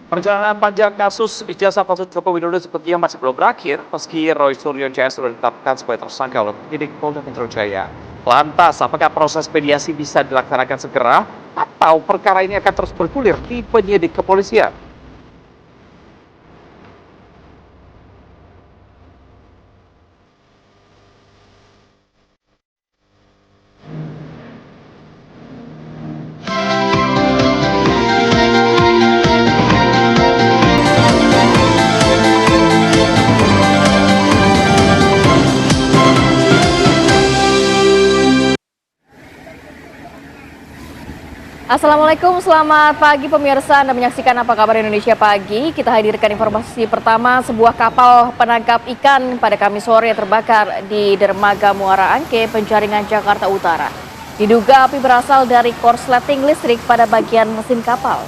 Perjalanan panjang kasus ijazah palsu Joko Widodo sepertinya masih belum berakhir, meski Roy Suryo CS sudah ditetapkan sebagai tersangka oleh penyidik Polda Metro Jaya. Lantas, apakah proses mediasi bisa dilaksanakan segera, atau perkara ini akan terus bergulir di penyidik kepolisian? Assalamualaikum, selamat pagi pemirsa. Anda menyaksikan Apa Kabar Indonesia Pagi. Kita hadirkan informasi pertama, sebuah kapal penangkap ikan pada Kamis sore terbakar di dermaga Muara Angke, Penjaringan, Jakarta Utara. Diduga api berasal dari korsleting listrik pada bagian mesin kapal.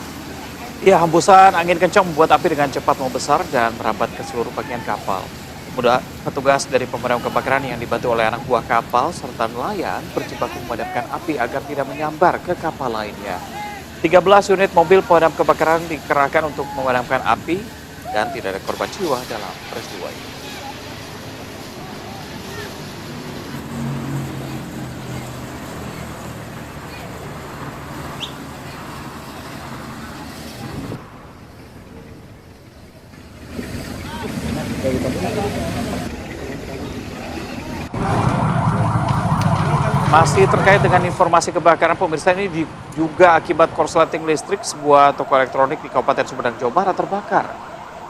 Ya, hembusan angin kencang membuat api dengan cepat membesar dan merambat ke seluruh bagian kapal. Petugas dari pemadam kebakaran yang dibantu oleh anak buah kapal serta nelayan berjibaku memadamkan api agar tidak menyambar ke kapal lainnya. 13 unit mobil pemadam kebakaran dikerahkan untuk memadamkan api dan tidak ada korban jiwa dalam peristiwa ini. Masih terkait dengan informasi kebakaran, pemirsa, ini juga akibat korsleting listrik sebuah toko elektronik di Kabupaten Sumedang, Jawa Barat terbakar.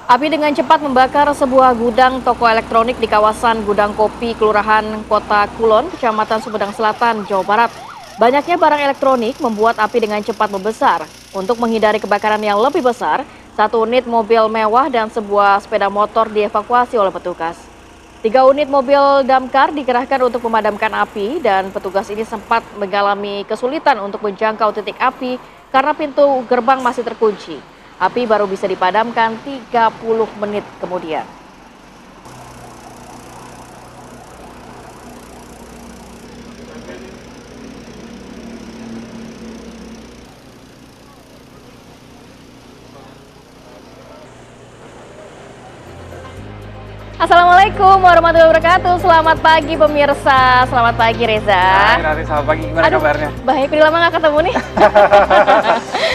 Api dengan cepat membakar sebuah gudang toko elektronik di kawasan Gudang Kopi, Kelurahan Kota Kulon, Kecamatan Sumedang Selatan, Jawa Barat. Banyaknya barang elektronik membuat api dengan cepat membesar. Untuk menghindari kebakaran yang lebih besar, satu unit mobil mewah dan sebuah sepeda motor dievakuasi oleh petugas. 3 unit mobil damkar dikerahkan untuk memadamkan api dan petugas ini sempat mengalami kesulitan untuk menjangkau titik api karena pintu gerbang masih terkunci. Api baru bisa dipadamkan 30 menit kemudian. Assalamualaikum warahmatullahi wabarakatuh. Selamat pagi pemirsa. Selamat pagi Reza. Hai Rari, selamat pagi. Gimana kabarnya? Baik, udah lama gak ketemu nih.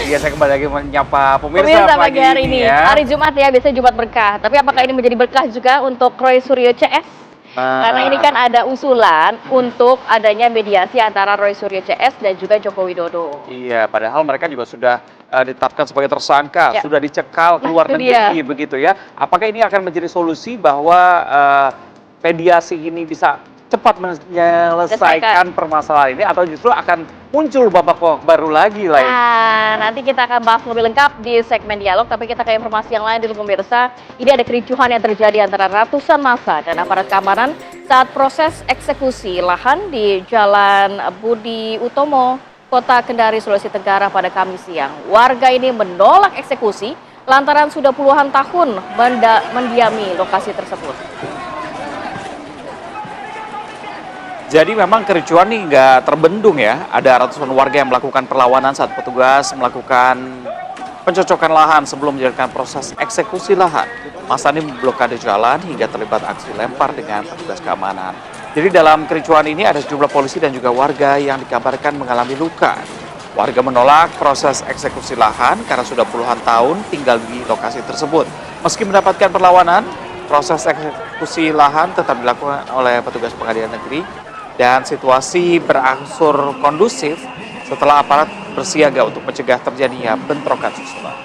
Iya, saya kembali lagi menyapa Pemirsa pagi hari ini. ya. Hari Jumat ya, biasanya Jumat berkah. Tapi apakah ini menjadi berkah juga untuk Roy Suryo CS? Karena ini kan ada usulan untuk adanya mediasi antara Roy Suryo CS dan juga Joko Widodo. Iya, padahal mereka juga sudah ditetapkan sebagai tersangka, Ya. sudah dicekal ke luar Itu negeri begitu ya. Apakah ini akan menjadi solusi bahwa mediasi ini bisa cepat menyelesaikan permasalahan ini, atau justru akan muncul babak baru lagi lah ya? Nah, nanti kita akan bahas lebih lengkap di segmen dialog, tapi kita ke informasi yang lain dulu pemirsa. Ini ada kericuhan yang terjadi antara ratusan massa dan aparat keamanan saat proses eksekusi lahan di Jalan Budi Utomo, Kota Kendari, Sulawesi Tenggara pada Kamis siang. Warga ini menolak eksekusi lantaran sudah puluhan tahun mendiami lokasi tersebut. Jadi memang kericuan nih nggak terbendung ya. Ada ratusan warga yang melakukan perlawanan saat petugas melakukan pencocokan lahan sebelum menjalankan proses eksekusi lahan. Massa ini memblokade jalan hingga terlibat aksi lempar dengan petugas keamanan. Jadi dalam kericuan ini ada sejumlah polisi dan juga warga yang dikabarkan mengalami luka. Warga menolak proses eksekusi lahan karena sudah puluhan tahun tinggal di lokasi tersebut. Meski mendapatkan perlawanan, proses eksekusi lahan tetap dilakukan oleh petugas pengadilan negeri dan situasi berangsur kondusif setelah aparat bersiaga untuk mencegah terjadinya bentrokan susulan.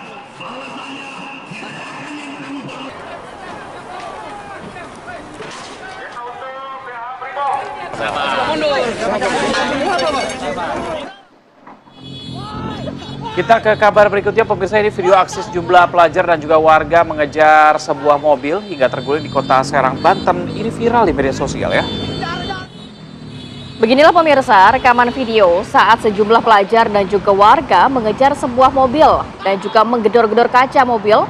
Kita ke kabar berikutnya, pemirsa. Ini video aksi sejumlah pelajar dan juga warga mengejar sebuah mobil hingga terguling di Kota Serang, Banten. Ini viral di media sosial ya. Beginilah pemirsa rekaman video saat sejumlah pelajar dan juga warga mengejar sebuah mobil dan juga menggedor-gedor kaca mobil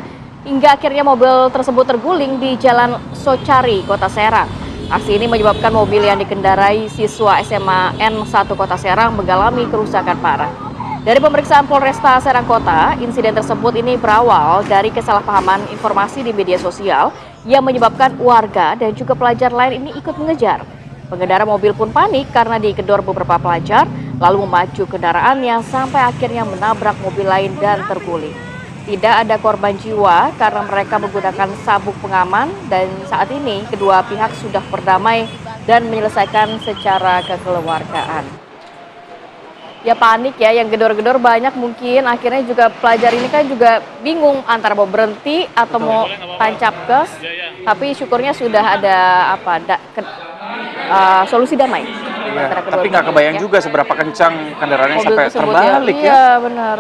hingga akhirnya mobil tersebut terguling di Jalan Socari, Kota Serang. Aksi ini menyebabkan mobil yang dikendarai siswa SMA N1 Kota Serang mengalami kerusakan parah. Dari pemeriksaan Polresta Serang Kota, insiden tersebut ini berawal dari kesalahpahaman informasi di media sosial yang menyebabkan warga dan juga pelajar lain ini ikut mengejar. Pengendara mobil pun panik karena digedor beberapa pelajar, lalu memacu kendaraannya sampai akhirnya menabrak mobil lain dan terguling. Tidak ada korban jiwa karena mereka menggunakan sabuk pengaman dan saat ini kedua pihak sudah berdamai dan menyelesaikan secara kekeluargaan. Ya panik ya, yang gedor-gedor banyak mungkin, akhirnya juga pelajar ini kan juga bingung antara mau berhenti atau mau tancap gas, tapi syukurnya sudah ada solusi damai. Ya, tapi nggak kebayang juga seberapa kencang kendaraannya mobil sampai tersebut terbalik ya. Iya benar.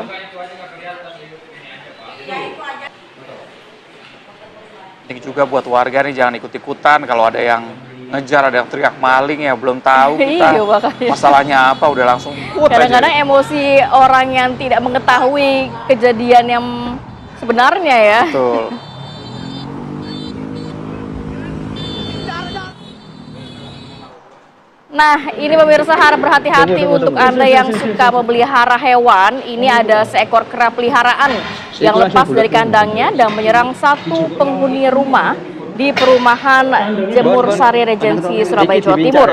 Ini juga buat warga nih, jangan ikut-ikutan kalau ada yang ngejar, ada yang teriak maling ya, belum tahu kita Iya, makanya. masalahnya apa, udah langsung ikut Kadang-kadang aja. emosi orang yang tidak mengetahui kejadian yang sebenarnya ya. Betul. Nah, ini pemirsa harap berhati-hati untuk Anda yang suka memelihara hewan. Ini ada seekor kera peliharaan yang lepas dari kandangnya dan menyerang satu penghuni rumah di perumahan Jemur Sari Regensi Surabaya, Jawa Timur.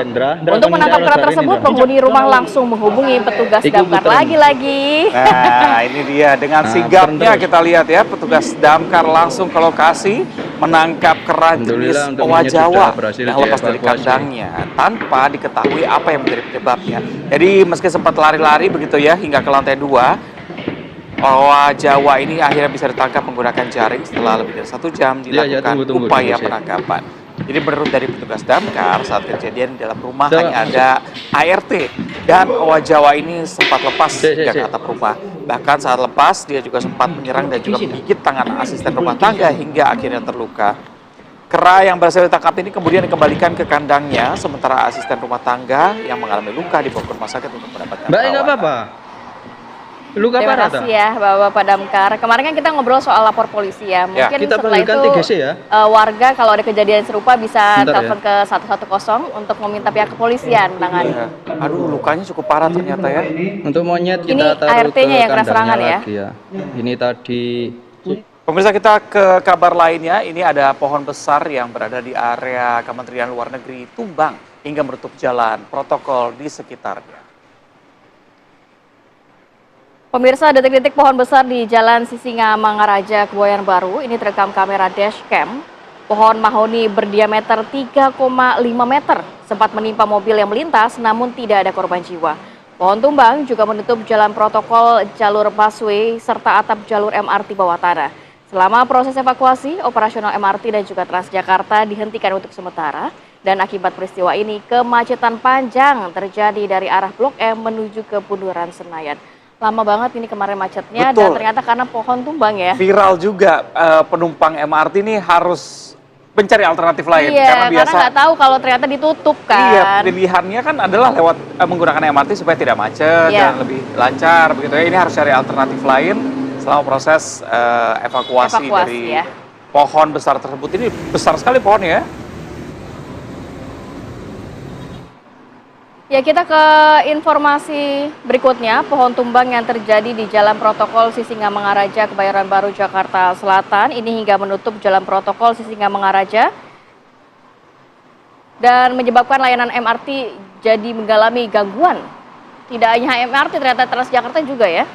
Untuk menangkap kera tersebut, penghuni rumah langsung menghubungi petugas damkar lagi-lagi. Nah, ini dia dengan sigapnya kita lihat ya, petugas damkar langsung ke lokasi menangkap kera jenis owa Jawa yang lepas dari kandangnya tanpa diketahui apa yang menjadi penyebabnya. Jadi meski sempat lari-lari begitu ya hingga ke lantai 2, owa Jawa ini akhirnya bisa ditangkap menggunakan jaring setelah lebih dari 1 jam dilakukan upaya penangkapan. Jadi menurut dari petugas damkar, saat kejadian di dalam rumah hanya ada ART dan owa Jawa ini sempat lepas hingga ke atap rumah. Bahkan saat lepas dia juga sempat menyerang dan juga menggigit tangan asisten rumah tangga hingga akhirnya terluka. Kera yang berhasil ditangkap ini kemudian dikembalikan ke kandangnya, sementara asisten rumah tangga yang mengalami luka dibawa ke rumah sakit untuk mendapatkan perawatan. Mbak, apa-apa. Luka Terima parah kasih ya Bapak Damkar. Kemarin kan kita ngobrol soal lapor polisi ya. Mungkin kita setelah panggilkan itu TGC ya. Warga kalau ada kejadian serupa bisa Bentar telepon ke 110 untuk meminta pihak kepolisian tangani. Ya. Aduh, lukanya cukup parah ternyata ya. Untuk monyet Ini kita taruh ART-nya ke yang kena serangan kandangnya ya? lagi ya. Ini tadi Pemirsa, kita ke kabar lainnya. Ini ada pohon besar yang berada di area Kementerian Luar Negeri tumbang hingga menutup jalan protokol di sekitarnya. Pemirsa, detik-detik pohon besar di Jalan Sisinga Mangaraja, Kebayoran Baru ini terekam kamera dashcam. Pohon mahoni berdiameter 3,5 meter sempat menimpa mobil yang melintas namun tidak ada korban jiwa. Pohon tumbang juga menutup jalan protokol, jalur busway, serta atap jalur MRT bawah tanah. Selama proses evakuasi, operasional MRT dan juga Transjakarta dihentikan untuk sementara. Dan akibat peristiwa ini, kemacetan panjang terjadi dari arah Blok M menuju ke Bundaran Senayan. Lama banget ini kemarin macetnya. Betul. Dan ternyata karena pohon tumbang ya. Viral juga, penumpang MRT ini harus mencari alternatif lain. Iya, karena biasa nggak tahu kalau ternyata ditutup kan. Iya, pilihannya kan adalah lewat menggunakan MRT supaya tidak macet dan lebih lancar begitu ya. Ini harus cari alternatif lain selama proses evakuasi dari ya. pohon besar tersebut. Ini besar sekali pohonnya ya. Ya, kita ke informasi berikutnya. Pohon tumbang yang terjadi di Jalan Protokol Sisinga Mangaraja, Kebayoran Baru, Jakarta Selatan ini hingga menutup Jalan Protokol Sisinga Mangaraja dan menyebabkan layanan MRT jadi mengalami gangguan. Tidak hanya MRT, ternyata Transjakarta juga ya.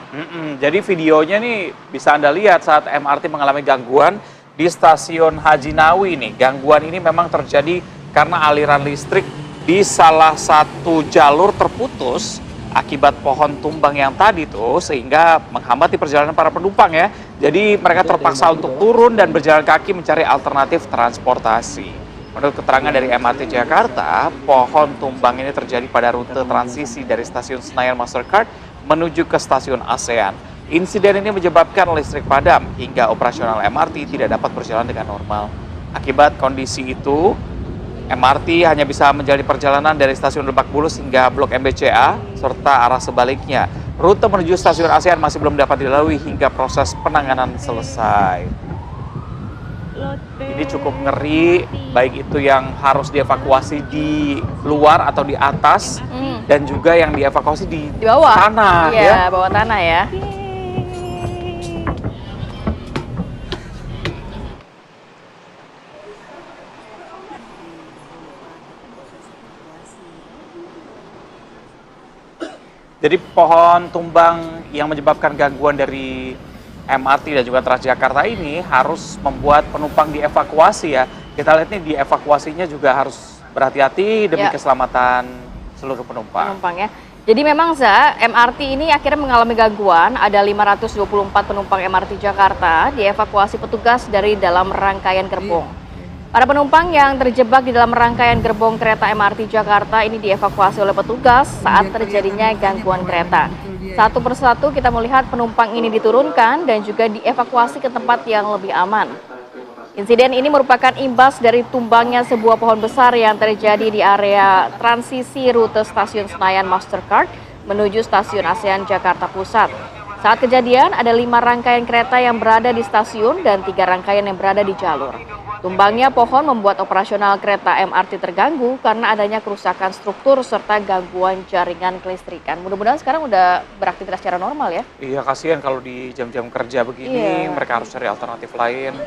Jadi videonya nih bisa Anda lihat saat MRT mengalami gangguan di stasiun Haji Nawi nih. Gangguan ini memang terjadi karena aliran listrik di salah satu jalur terputus akibat pohon tumbang yang tadi tuh, sehingga menghambati perjalanan para penumpang ya. Jadi mereka terpaksa untuk turun dan berjalan kaki mencari alternatif transportasi. Menurut keterangan dari MRT Jakarta, pohon tumbang ini terjadi pada rute transisi dari stasiun Senayan Mastercard menuju ke stasiun ASEAN. Insiden ini menyebabkan listrik padam hingga operasional MRT tidak dapat berjalan dengan normal. Akibat kondisi itu, MRT hanya bisa menjalani perjalanan dari stasiun Lebak Bulus hingga Blok MBCA serta arah sebaliknya. Rute menuju stasiun ASEAN masih belum dapat dilalui hingga proses penanganan selesai. Ini cukup ngeri, baik itu yang harus dievakuasi di luar atau di atas, dan juga yang dievakuasi di bawah tanah iya, ya. bawah tanah ya. Jadi pohon tumbang yang menyebabkan gangguan dari MRT dan juga Transjakarta ini harus membuat penumpang dievakuasi ya. Kita lihat nih dievakuasinya juga harus berhati-hati demi Ya. keselamatan seluruh penumpang. Ya. Jadi memang MRT ini akhirnya mengalami gangguan. Ada 524 penumpang MRT Jakarta dievakuasi petugas dari dalam rangkaian gerbong. Para penumpang yang terjebak di dalam rangkaian gerbong kereta MRT Jakarta ini dievakuasi oleh petugas saat terjadinya gangguan kereta. Satu persatu kita melihat penumpang ini diturunkan dan juga dievakuasi ke tempat yang lebih aman. Insiden ini merupakan imbas dari tumbangnya sebuah pohon besar yang terjadi di area transisi rute stasiun Senayan Mastercard menuju stasiun ASEAN Jakarta Pusat. Saat kejadian, ada 5 rangkaian kereta yang berada di stasiun dan 3 rangkaian yang berada di jalur. Tumbangnya pohon membuat operasional kereta MRT terganggu karena adanya kerusakan struktur serta gangguan jaringan kelistrikan. Mudah-mudahan sekarang udah beraktivitas secara normal ya. Iya, kasihan kalau di jam-jam kerja begini, Iya. mereka harus cari alternatif lain.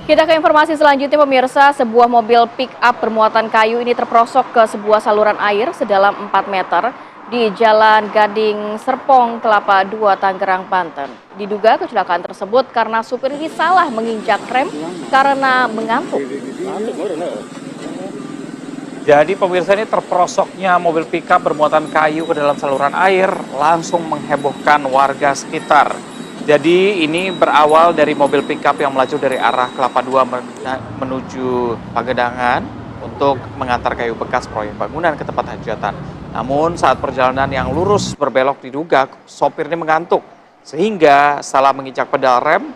Kita ke informasi selanjutnya pemirsa, sebuah mobil pick up bermuatan kayu ini terperosok ke sebuah saluran air sedalam 4 meter di Jalan Gading Serpong, Kelapa II, Tangerang, Banten. Diduga kecelakaan tersebut karena supir ini salah menginjak rem karena mengantuk. Jadi pemirsa, ini terperosoknya mobil pickup bermuatan kayu ke dalam saluran air langsung menghebohkan warga sekitar. Jadi ini berawal dari mobil pickup yang melaju dari arah Kelapa II menuju Pagedangan untuk mengantar kayu bekas proyek bangunan ke tempat hajatan. Namun saat perjalanan yang lurus berbelok diduga sopir ini mengantuk sehingga salah menginjak pedal rem,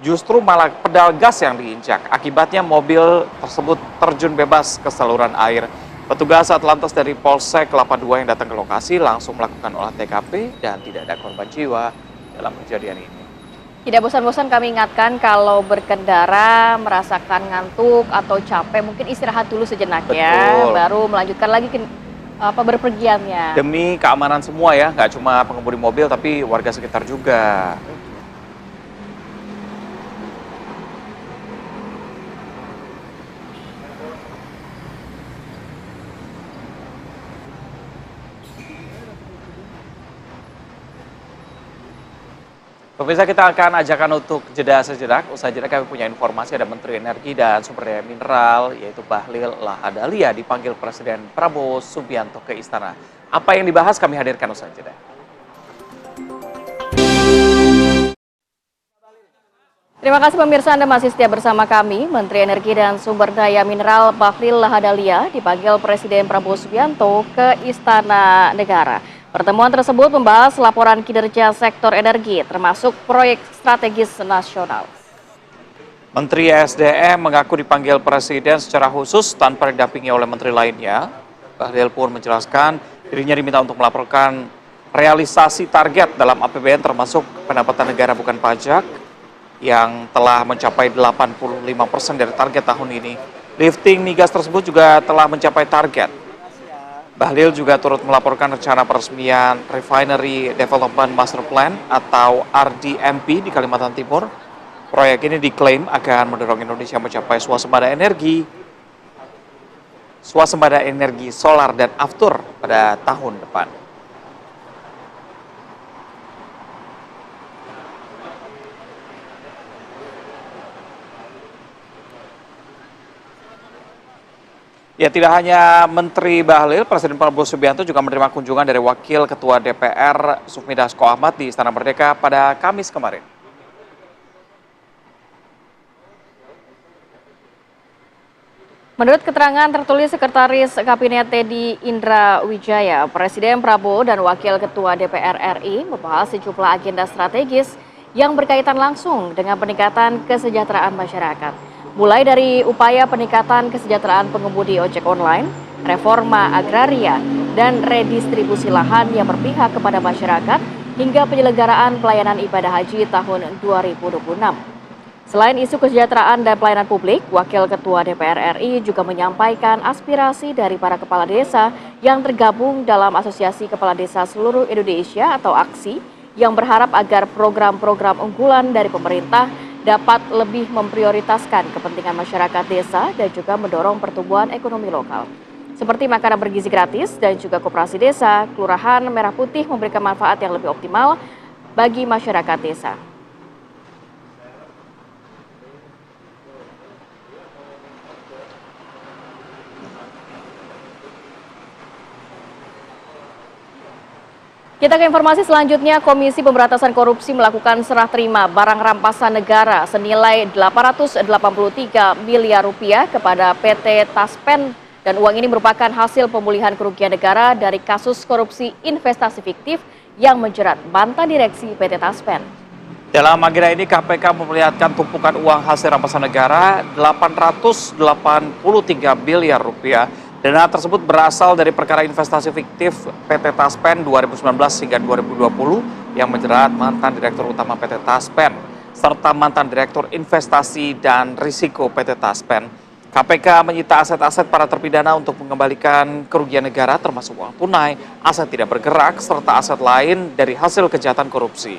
justru malah pedal gas yang diinjak. Akibatnya mobil tersebut terjun bebas ke saluran air. Petugas Atlantas dari Polsek Kelapa II yang datang ke lokasi langsung melakukan olah TKP dan tidak ada korban jiwa dalam kejadian ini. Tidak bosan-bosan kami ingatkan kalau berkendara merasakan ngantuk atau capek mungkin istirahat dulu sejenak ya, Betul. baru melanjutkan lagi berpergiannya. Demi keamanan semua ya, nggak cuma pengemudi mobil tapi warga sekitar juga. Pemirsa, kita akan ajakan untuk jeda sejenak. Usai jeda kami punya informasi ada Menteri Energi dan Sumber Daya Mineral yaitu Bahlil Lahadalia dipanggil Presiden Prabowo Subianto ke Istana. Apa yang dibahas kami hadirkan usai jeda. Terima kasih pemirsa, Anda masih setia bersama kami. Menteri Energi dan Sumber Daya Mineral Bahlil Lahadalia dipanggil Presiden Prabowo Subianto ke Istana Negara. Pertemuan tersebut membahas laporan kinerja sektor energi, termasuk proyek strategis nasional. Menteri SDM mengaku dipanggil Presiden secara khusus tanpa didampingi oleh menteri lainnya. Bahlil pun menjelaskan dirinya diminta untuk melaporkan realisasi target dalam APBN termasuk pendapatan negara bukan pajak yang telah mencapai 85% dari target tahun ini. Lifting migas tersebut juga telah mencapai target. Bahlil juga turut melaporkan rencana peresmian Refinery Development Master Plan atau RDMP di Kalimantan Timur. Proyek ini diklaim akan mendorong Indonesia mencapai swasembada energi solar dan aftur pada tahun depan. Ya, tidak hanya Menteri Bahlil, Presiden Prabowo Subianto juga menerima kunjungan dari Wakil Ketua DPR Sufmi Dasko Ahmad di Istana Merdeka pada Kamis kemarin. Menurut keterangan tertulis Sekretaris Kabinet Teddy Indra Wijaya, Presiden Prabowo dan Wakil Ketua DPR RI membahas sejumlah agenda strategis yang berkaitan langsung dengan peningkatan kesejahteraan masyarakat. Mulai dari upaya peningkatan kesejahteraan pengemudi ojek online, reforma agraria, dan redistribusi lahan yang berpihak kepada masyarakat hingga penyelenggaraan pelayanan ibadah haji tahun 2026. Selain isu kesejahteraan dan pelayanan publik, Wakil Ketua DPR RI juga menyampaikan aspirasi dari para kepala desa yang tergabung dalam Asosiasi Kepala Desa Seluruh Indonesia atau AKSI yang berharap agar program-program unggulan dari pemerintah dapat lebih memprioritaskan kepentingan masyarakat desa dan juga mendorong pertumbuhan ekonomi lokal. Seperti makanan bergizi gratis dan juga koperasi desa, Kelurahan Merah Putih memberikan manfaat yang lebih optimal bagi masyarakat desa. Kita ke informasi selanjutnya, Komisi Pemberantasan Korupsi melakukan serah terima barang rampasan negara senilai 883 miliar rupiah kepada PT Taspen dan uang ini merupakan hasil pemulihan kerugian negara dari kasus korupsi investasi fiktif yang menjerat mantan direksi PT Taspen. Dalam agenda ini KPK memperlihatkan tumpukan uang hasil rampasan negara 883 miliar rupiah. Dana tersebut berasal dari perkara investasi fiktif PT Taspen 2019 hingga 2020 yang menjerat mantan Direktur Utama PT Taspen serta mantan Direktur Investasi dan Risiko PT Taspen. KPK menyita aset-aset para terpidana untuk mengembalikan kerugian negara termasuk uang tunai, aset tidak bergerak, serta aset lain dari hasil kejahatan korupsi.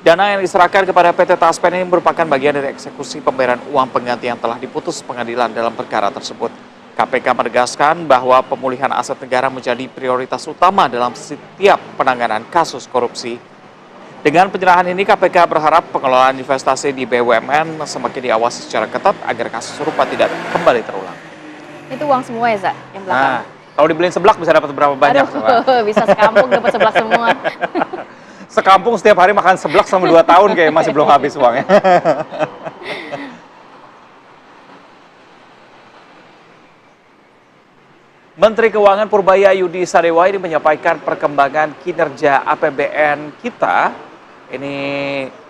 Dana yang diserahkan kepada PT Taspen ini merupakan bagian dari eksekusi pembayaran uang pengganti yang telah diputus pengadilan dalam perkara tersebut. KPK menegaskan bahwa pemulihan aset negara menjadi prioritas utama dalam setiap penanganan kasus korupsi. Dengan penyerahan ini, KPK berharap pengelolaan investasi di BUMN semakin diawasi secara ketat agar kasus serupa tidak kembali terulang. Itu uang semua ya, Zak? Yang belakang? Nah, kalau dibeliin seblak bisa dapat berapa banyak? Aduh, bisa sekampung dapat seblak semua. Sekampung setiap hari makan seblak selama 2 tahun kayak masih belum habis uangnya. Menteri Keuangan Purbaya Yudi Sadewa ini menyampaikan perkembangan kinerja APBN kita. Ini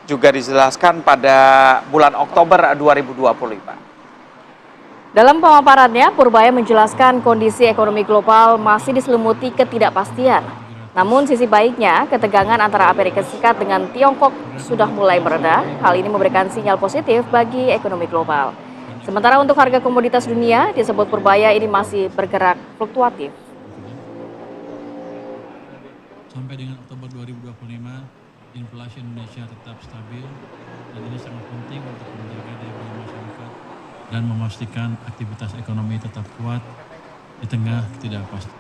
juga dijelaskan pada bulan Oktober 2025. Dalam pemaparannya, Purbaya menjelaskan kondisi ekonomi global masih diselimuti ketidakpastian. Namun sisi baiknya, ketegangan antara Amerika Serikat dengan Tiongkok sudah mulai mereda. Hal ini memberikan sinyal positif bagi ekonomi global. Sementara untuk harga komoditas dunia, disebut Purbaya ini masih bergerak fluktuatif. Sampai dengan Oktober 2025, inflasi Indonesia tetap stabil dan ini sangat penting untuk menjaga daya beli masyarakat dan memastikan aktivitas ekonomi tetap kuat di tengah ketidakpastian.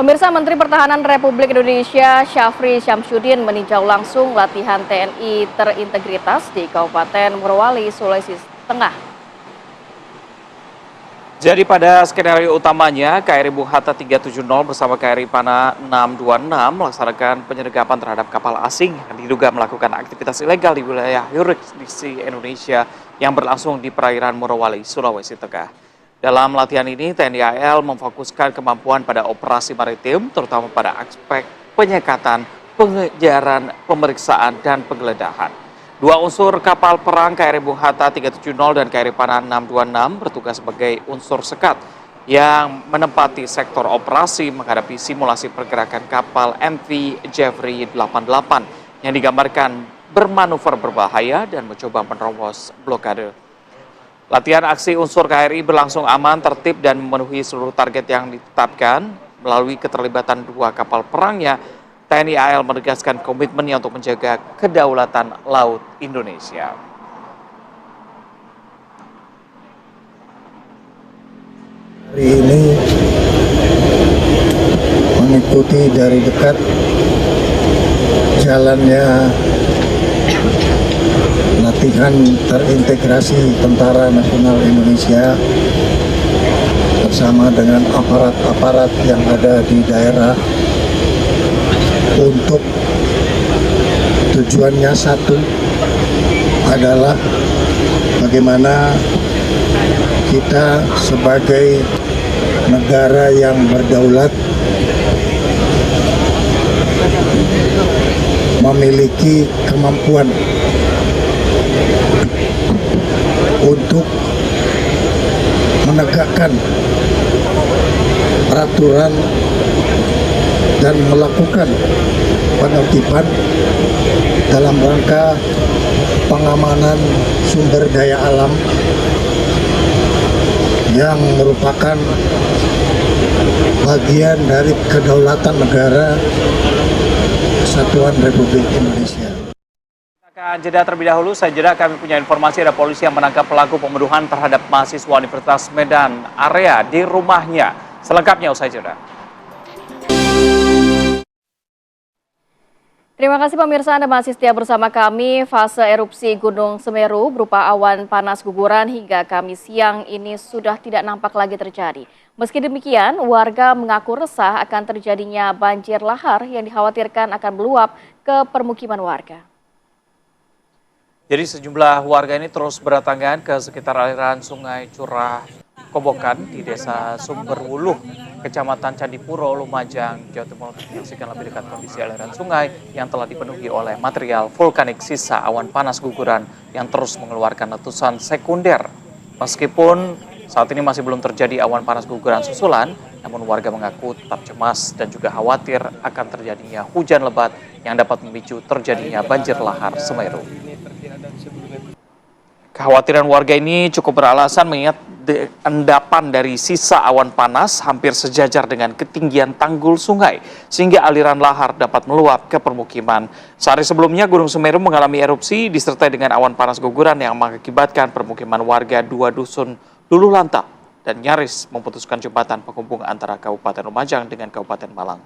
Pemirsa, Menteri Pertahanan Republik Indonesia Syafri Syamsuddin meninjau langsung latihan TNI terintegritas di Kabupaten Morowali, Sulawesi Tengah. Jadi pada skenario utamanya, KRI Bung Hatta 370 bersama KRI Pana 626 melaksanakan penyergapan terhadap kapal asing yang diduga melakukan aktivitas ilegal di wilayah yurisdiksi Indonesia yang berlangsung di perairan Morowali, Sulawesi Tengah. Dalam latihan ini, TNI AL memfokuskan kemampuan pada operasi maritim, terutama pada aspek penyekatan, pengejaran, pemeriksaan, dan penggeledahan. 2 unsur kapal perang KRI Bung Hatta 370 dan KRI Pana 626 bertugas sebagai unsur sekat yang menempati sektor operasi menghadapi simulasi pergerakan kapal MV Jeffrey 88 yang digambarkan bermanuver berbahaya dan mencoba menerobos blokade. Latihan aksi unsur KRI berlangsung aman, tertib, dan memenuhi seluruh target yang ditetapkan. Melalui keterlibatan 2 kapal perangnya, TNI AL menegaskan komitmennya untuk menjaga kedaulatan laut Indonesia. Hari ini mengikuti dari dekat jalannya latihan terintegrasi Tentara Nasional Indonesia bersama dengan aparat-aparat yang ada di daerah. Untuk tujuannya satu adalah bagaimana kita sebagai negara yang berdaulat memiliki kemampuan untuk menegakkan peraturan aturan dan melakukan penertiban dalam rangka pengamanan sumber daya alam yang merupakan bagian dari kedaulatan negara Kesatuan Republik Indonesia. Akan jeda terlebih dahulu, saya jeda kami punya informasi ada polisi yang menangkap pelaku pembunuhan terhadap mahasiswa Universitas Medan area di rumahnya. Selengkapnya usai jeda. Terima kasih pemirsa Anda masih setia bersama kami. Fase erupsi Gunung Semeru berupa awan panas guguran hingga Kamis siang ini sudah tidak nampak lagi terjadi. Meski demikian, warga mengaku resah akan terjadinya banjir lahar yang dikhawatirkan akan meluap ke permukiman warga. Jadi sejumlah warga ini terus berdatangan ke sekitar aliran Sungai Curah Kobokan di Desa Sumberwuluh, Kecamatan Candipuro, Lumajang, Jawa Timur untuk menyaksikan lebih dekat kondisi aliran sungai yang telah dipenuhi oleh material vulkanik sisa awan panas guguran yang terus mengeluarkan letusan sekunder. Meskipun saat ini masih belum terjadi awan panas guguran susulan, namun warga mengaku tetap cemas dan juga khawatir akan terjadinya hujan lebat yang dapat memicu terjadinya banjir lahar Semeru. Kekhawatiran warga ini cukup beralasan mengingat endapan dari sisa awan panas hampir sejajar dengan ketinggian tanggul sungai, sehingga aliran lahar dapat meluap ke permukiman. Sehari sebelumnya Gunung Semeru mengalami erupsi disertai dengan awan panas guguran yang mengakibatkan permukiman warga 2 dusun luluh lantak dan nyaris memutuskan jembatan penghubung antara Kabupaten Lumajang dengan Kabupaten Malang.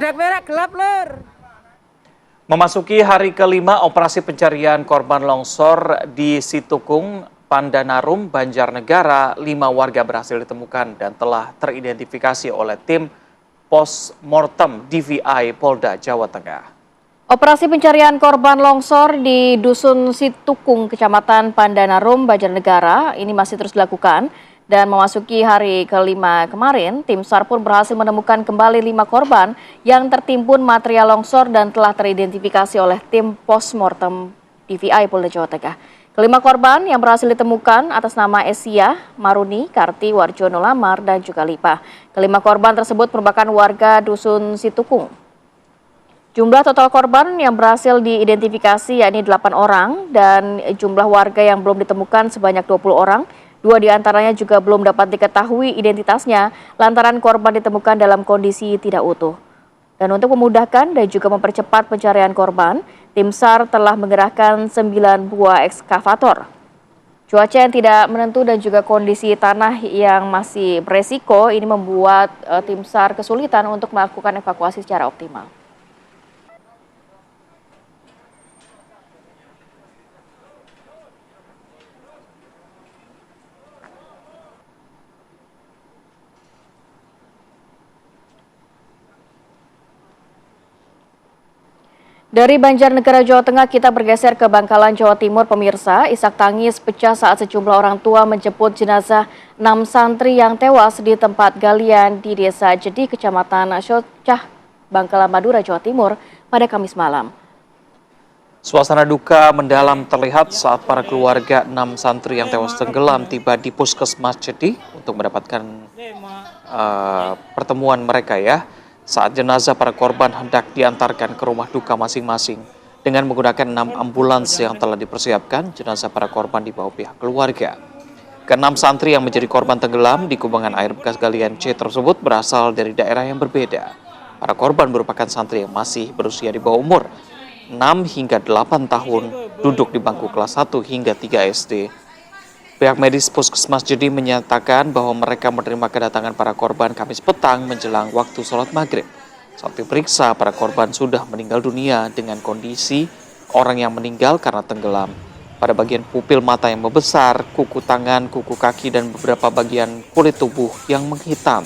Berak gelap lur. Memasuki hari kelima operasi pencarian korban longsor di Situkung, Pandanarum, Banjarnegara, 5 warga berhasil ditemukan dan telah teridentifikasi oleh tim Postmortem DVI Polda Jawa Tengah. Operasi pencarian korban longsor di Dusun Situkung, Kecamatan Pandanarum, Banjarnegara ini masih terus dilakukan. Dan memasuki hari kelima kemarin, tim SAR pun berhasil menemukan kembali 5 korban yang tertimbun material longsor dan telah teridentifikasi oleh tim Postmortem DVI Polda Jawa Tengah. Kelima korban yang berhasil ditemukan atas nama Esia, Maruni, Karti, Warjono Lamar, dan juga Lipa. Kelima korban tersebut merupakan warga Dusun Situkung. Jumlah total korban yang berhasil diidentifikasi yakni 8 orang dan jumlah warga yang belum ditemukan sebanyak 20 orang. 2 diantaranya juga belum dapat diketahui identitasnya lantaran korban ditemukan dalam kondisi tidak utuh. Dan untuk memudahkan dan juga mempercepat pencarian korban, tim SAR telah mengerahkan 9 buah ekskavator. Cuaca yang tidak menentu dan juga kondisi tanah yang masih beresiko ini membuat tim SAR kesulitan untuk melakukan evakuasi secara optimal. Dari Banjarnegara, Jawa Tengah, kita bergeser ke Bangkalan, Jawa Timur. Pemirsa, isak tangis pecah saat sejumlah orang tua menjemput jenazah 6 santri yang tewas di tempat galian di Desa Jadi, Kecamatan Syocah, Bangkalan, Madura, Jawa Timur pada Kamis malam. Suasana duka mendalam terlihat saat para keluarga 6 santri yang tewas tenggelam tiba di Puskesmas Jadi untuk mendapatkan pertemuan mereka ya. Saat jenazah para korban hendak diantarkan ke rumah duka masing-masing dengan menggunakan 6 ambulans yang telah dipersiapkan, jenazah para korban dibawa pihak keluarga. Ke-6 santri yang menjadi korban tenggelam di kubangan air bekas galian C tersebut berasal dari daerah yang berbeda. Para korban merupakan santri yang masih berusia di bawah umur 6 hingga 8 tahun, duduk di bangku kelas 1 hingga 3 SD. Pihak medis Puskesmas Jadi menyatakan bahwa mereka menerima kedatangan para korban Kamis petang menjelang waktu sholat maghrib. Saat diperiksa, para korban sudah meninggal dunia dengan kondisi orang yang meninggal karena tenggelam. Pada bagian pupil mata yang membesar, kuku tangan, kuku kaki, dan beberapa bagian kulit tubuh yang menghitam.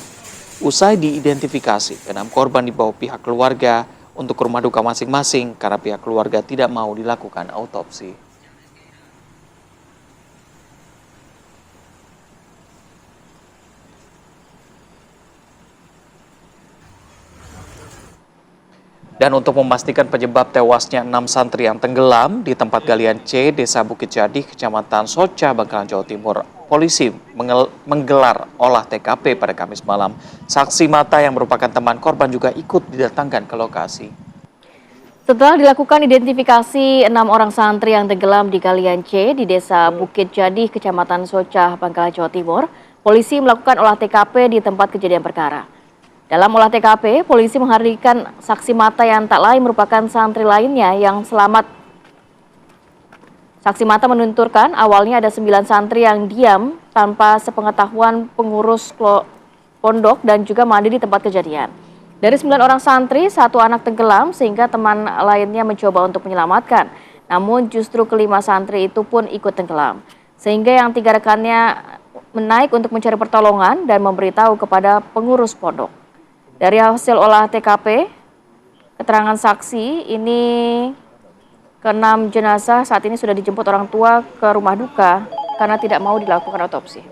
Usai diidentifikasi, 6 korban dibawa pihak keluarga untuk ke rumah duka masing-masing karena pihak keluarga tidak mau dilakukan autopsi. Dan untuk memastikan penyebab tewasnya 6 santri yang tenggelam di tempat galian C, Desa Bukit Jadih, Kecamatan Soca, Bangkalan, Jawa Timur, polisi menggelar olah TKP pada Kamis malam. Saksi mata yang merupakan teman korban juga ikut didatangkan ke lokasi. Setelah dilakukan identifikasi 6 orang santri yang tenggelam di galian C di Desa Bukit Jadih, Kecamatan Soca, Bangkalan, Jawa Timur, polisi melakukan olah TKP di tempat kejadian perkara. Dalam olah TKP, polisi menghadirkan saksi mata yang tak lain merupakan santri lainnya yang selamat. Saksi mata menunturkan awalnya ada 9 santri yang diam tanpa sepengetahuan pengurus pondok dan juga mandi di tempat kejadian. Dari 9 orang santri, 1 anak tenggelam sehingga teman lainnya mencoba untuk menyelamatkan. Namun justru kelima santri itu pun ikut tenggelam. Sehingga yang 3 rekannya menaik untuk mencari pertolongan dan memberitahu kepada pengurus pondok. Dari hasil olah TKP, keterangan saksi ini ke-6 jenazah saat ini sudah dijemput orang tua ke rumah duka karena tidak mau dilakukan otopsi.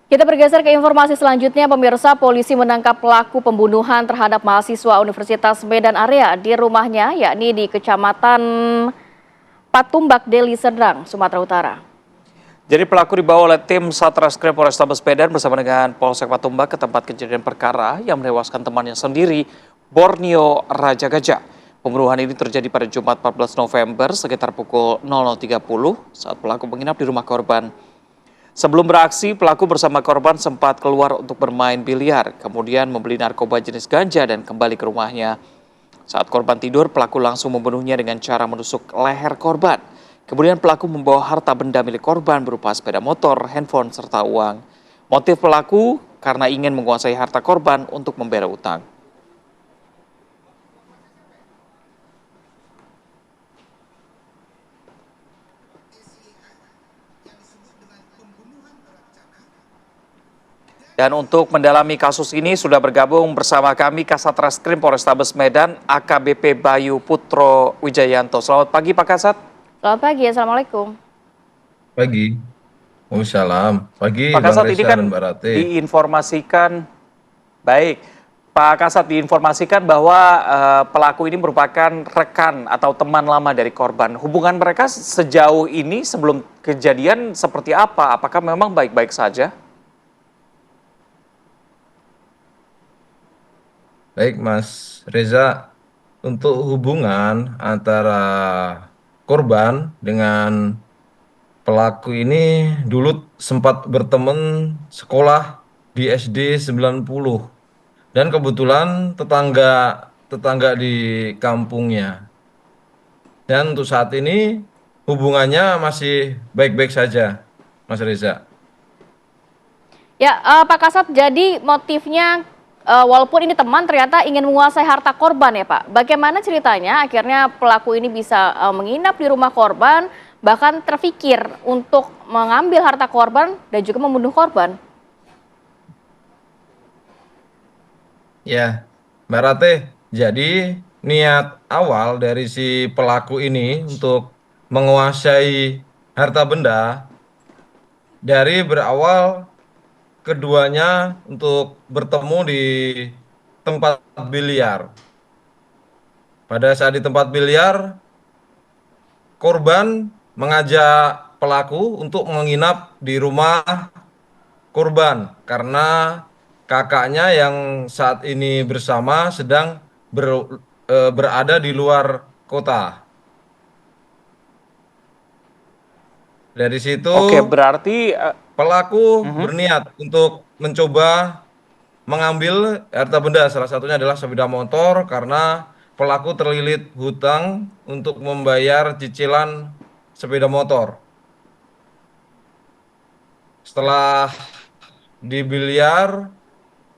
Kita bergeser ke informasi selanjutnya, pemirsa. Polisi menangkap pelaku pembunuhan terhadap mahasiswa Universitas Medan Area di rumahnya, yakni di Kecamatan Patumbak, Deli Serdang, Sumatera Utara. Jadi pelaku dibawa oleh tim Satreskrim Polrestabes Medan bersama dengan Polsek Patumbak ke tempat kejadian perkara yang menewaskan temannya sendiri, Borneo Raja Gajah. Pembunuhan ini terjadi pada Jumat 14 November sekitar pukul 00.30 saat pelaku menginap di rumah korban. Sebelum beraksi, pelaku bersama korban sempat keluar untuk bermain biliar, kemudian membeli narkoba jenis ganja dan kembali ke rumahnya. Saat korban tidur, pelaku langsung membunuhnya dengan cara menusuk leher korban. Kemudian pelaku membawa harta benda milik korban berupa sepeda motor, handphone, serta uang. Motif pelaku karena ingin menguasai harta korban untuk membayar utang. Dan untuk mendalami kasus ini sudah bergabung bersama kami Kasat Reskrim Polrestabes Medan, AKBP Bayu Putro Wijayanto. Selamat pagi Pak Kasat. Selamat pagi, Assalamualaikum. Pagi. Waalaikumsalam. Pagi Pak Kasat, Bang ini Reza kan dan Mbak Rate. diinformasikan, baik, Pak Kasat diinformasikan bahwa pelaku ini merupakan rekan atau teman lama dari korban. Hubungan mereka sejauh ini sebelum kejadian seperti apa? Apakah memang baik-baik saja? Baik Mas Reza, untuk hubungan antara korban dengan pelaku ini dulu sempat berteman sekolah di SD 90 dan kebetulan tetangga di kampungnya. Dan untuk saat ini hubungannya masih baik-baik saja, Mas Reza. Ya, Pak Kasat, jadi motifnya walaupun ini teman ternyata ingin menguasai harta korban ya Pak. Bagaimana ceritanya akhirnya pelaku ini bisa menginap di rumah korban, bahkan terfikir untuk mengambil harta korban dan juga membunuh korban? Ya, Mbak Rate, jadi niat awal dari si pelaku ini untuk menguasai harta benda dari berawal keduanya untuk bertemu di tempat biliar. Pada saat di tempat biliar, korban mengajak pelaku untuk menginap di rumah korban karena kakaknya yang saat ini bersama sedang berada di luar kota. Dari situ Oke, berarti pelaku berniat untuk mencoba mengambil harta benda, salah satunya adalah sepeda motor karena pelaku terlilit hutang untuk membayar cicilan sepeda motor. Setelah di biliar,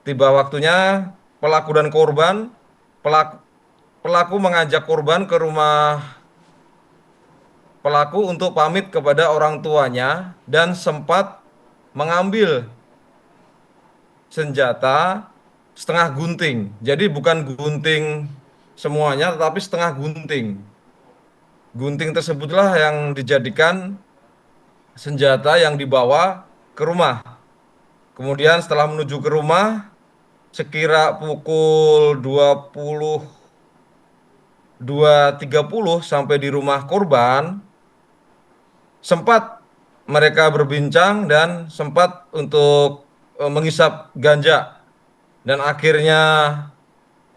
tiba waktunya pelaku dan korban, pelaku mengajak korban ke rumah pelaku untuk pamit kepada orang tuanya dan sempat mengambil senjata setengah gunting. Jadi bukan gunting semuanya, tetapi setengah gunting. Gunting tersebutlah yang dijadikan senjata yang dibawa ke rumah. Kemudian setelah menuju ke rumah, sekira pukul 22.30 sampai di rumah korban, sempat mereka berbincang dan sempat untuk menghisap ganja. Dan akhirnya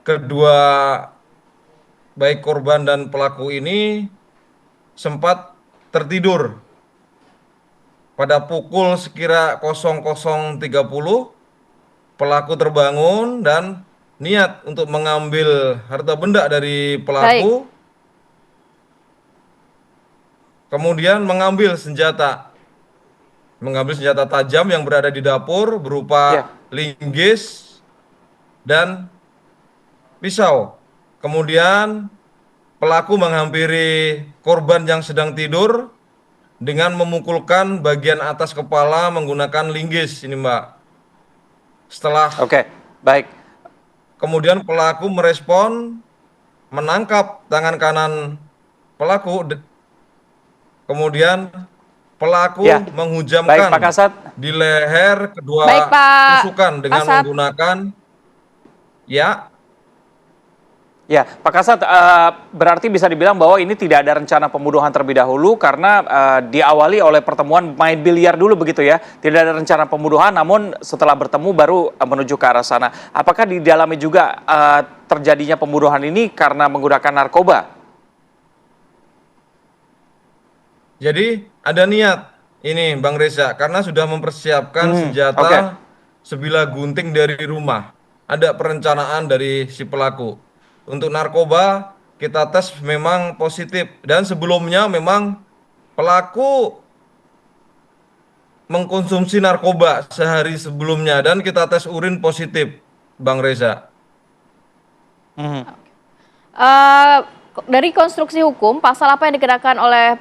kedua baik korban dan pelaku ini sempat tertidur. Pada pukul sekira 00.30, pelaku terbangun dan niat untuk mengambil harta benda dari pelaku, kemudian mengambil senjata tajam yang berada di dapur berupa linggis dan pisau. Kemudian pelaku menghampiri korban yang sedang tidur dengan memukulkan bagian atas kepala menggunakan linggis ini, Mbak. Setelah baik. Kemudian pelaku merespon, menangkap tangan kanan pelaku, kemudian pelaku menghujamkan Pak Kasat. di leher kedua tusukan dengan menggunakan Ya, Pak Kasat, berarti bisa dibilang bahwa ini tidak ada rencana pembunuhan terlebih dahulu karena diawali oleh pertemuan main biliar dulu begitu ya. Tidak ada rencana pembunuhan, namun setelah bertemu baru menuju ke arah sana. Apakah di dalamnya juga terjadinya pembunuhan ini karena menggunakan narkoba? Jadi ada niat ini Bang Reza, karena sudah mempersiapkan senjata sebilah gunting dari rumah. Ada perencanaan dari si pelaku. Untuk narkoba kita tes memang positif, dan sebelumnya memang pelaku mengkonsumsi narkoba sehari sebelumnya dan kita tes urin positif, Bang Reza. Dari konstruksi hukum, pasal apa yang dikenakan oleh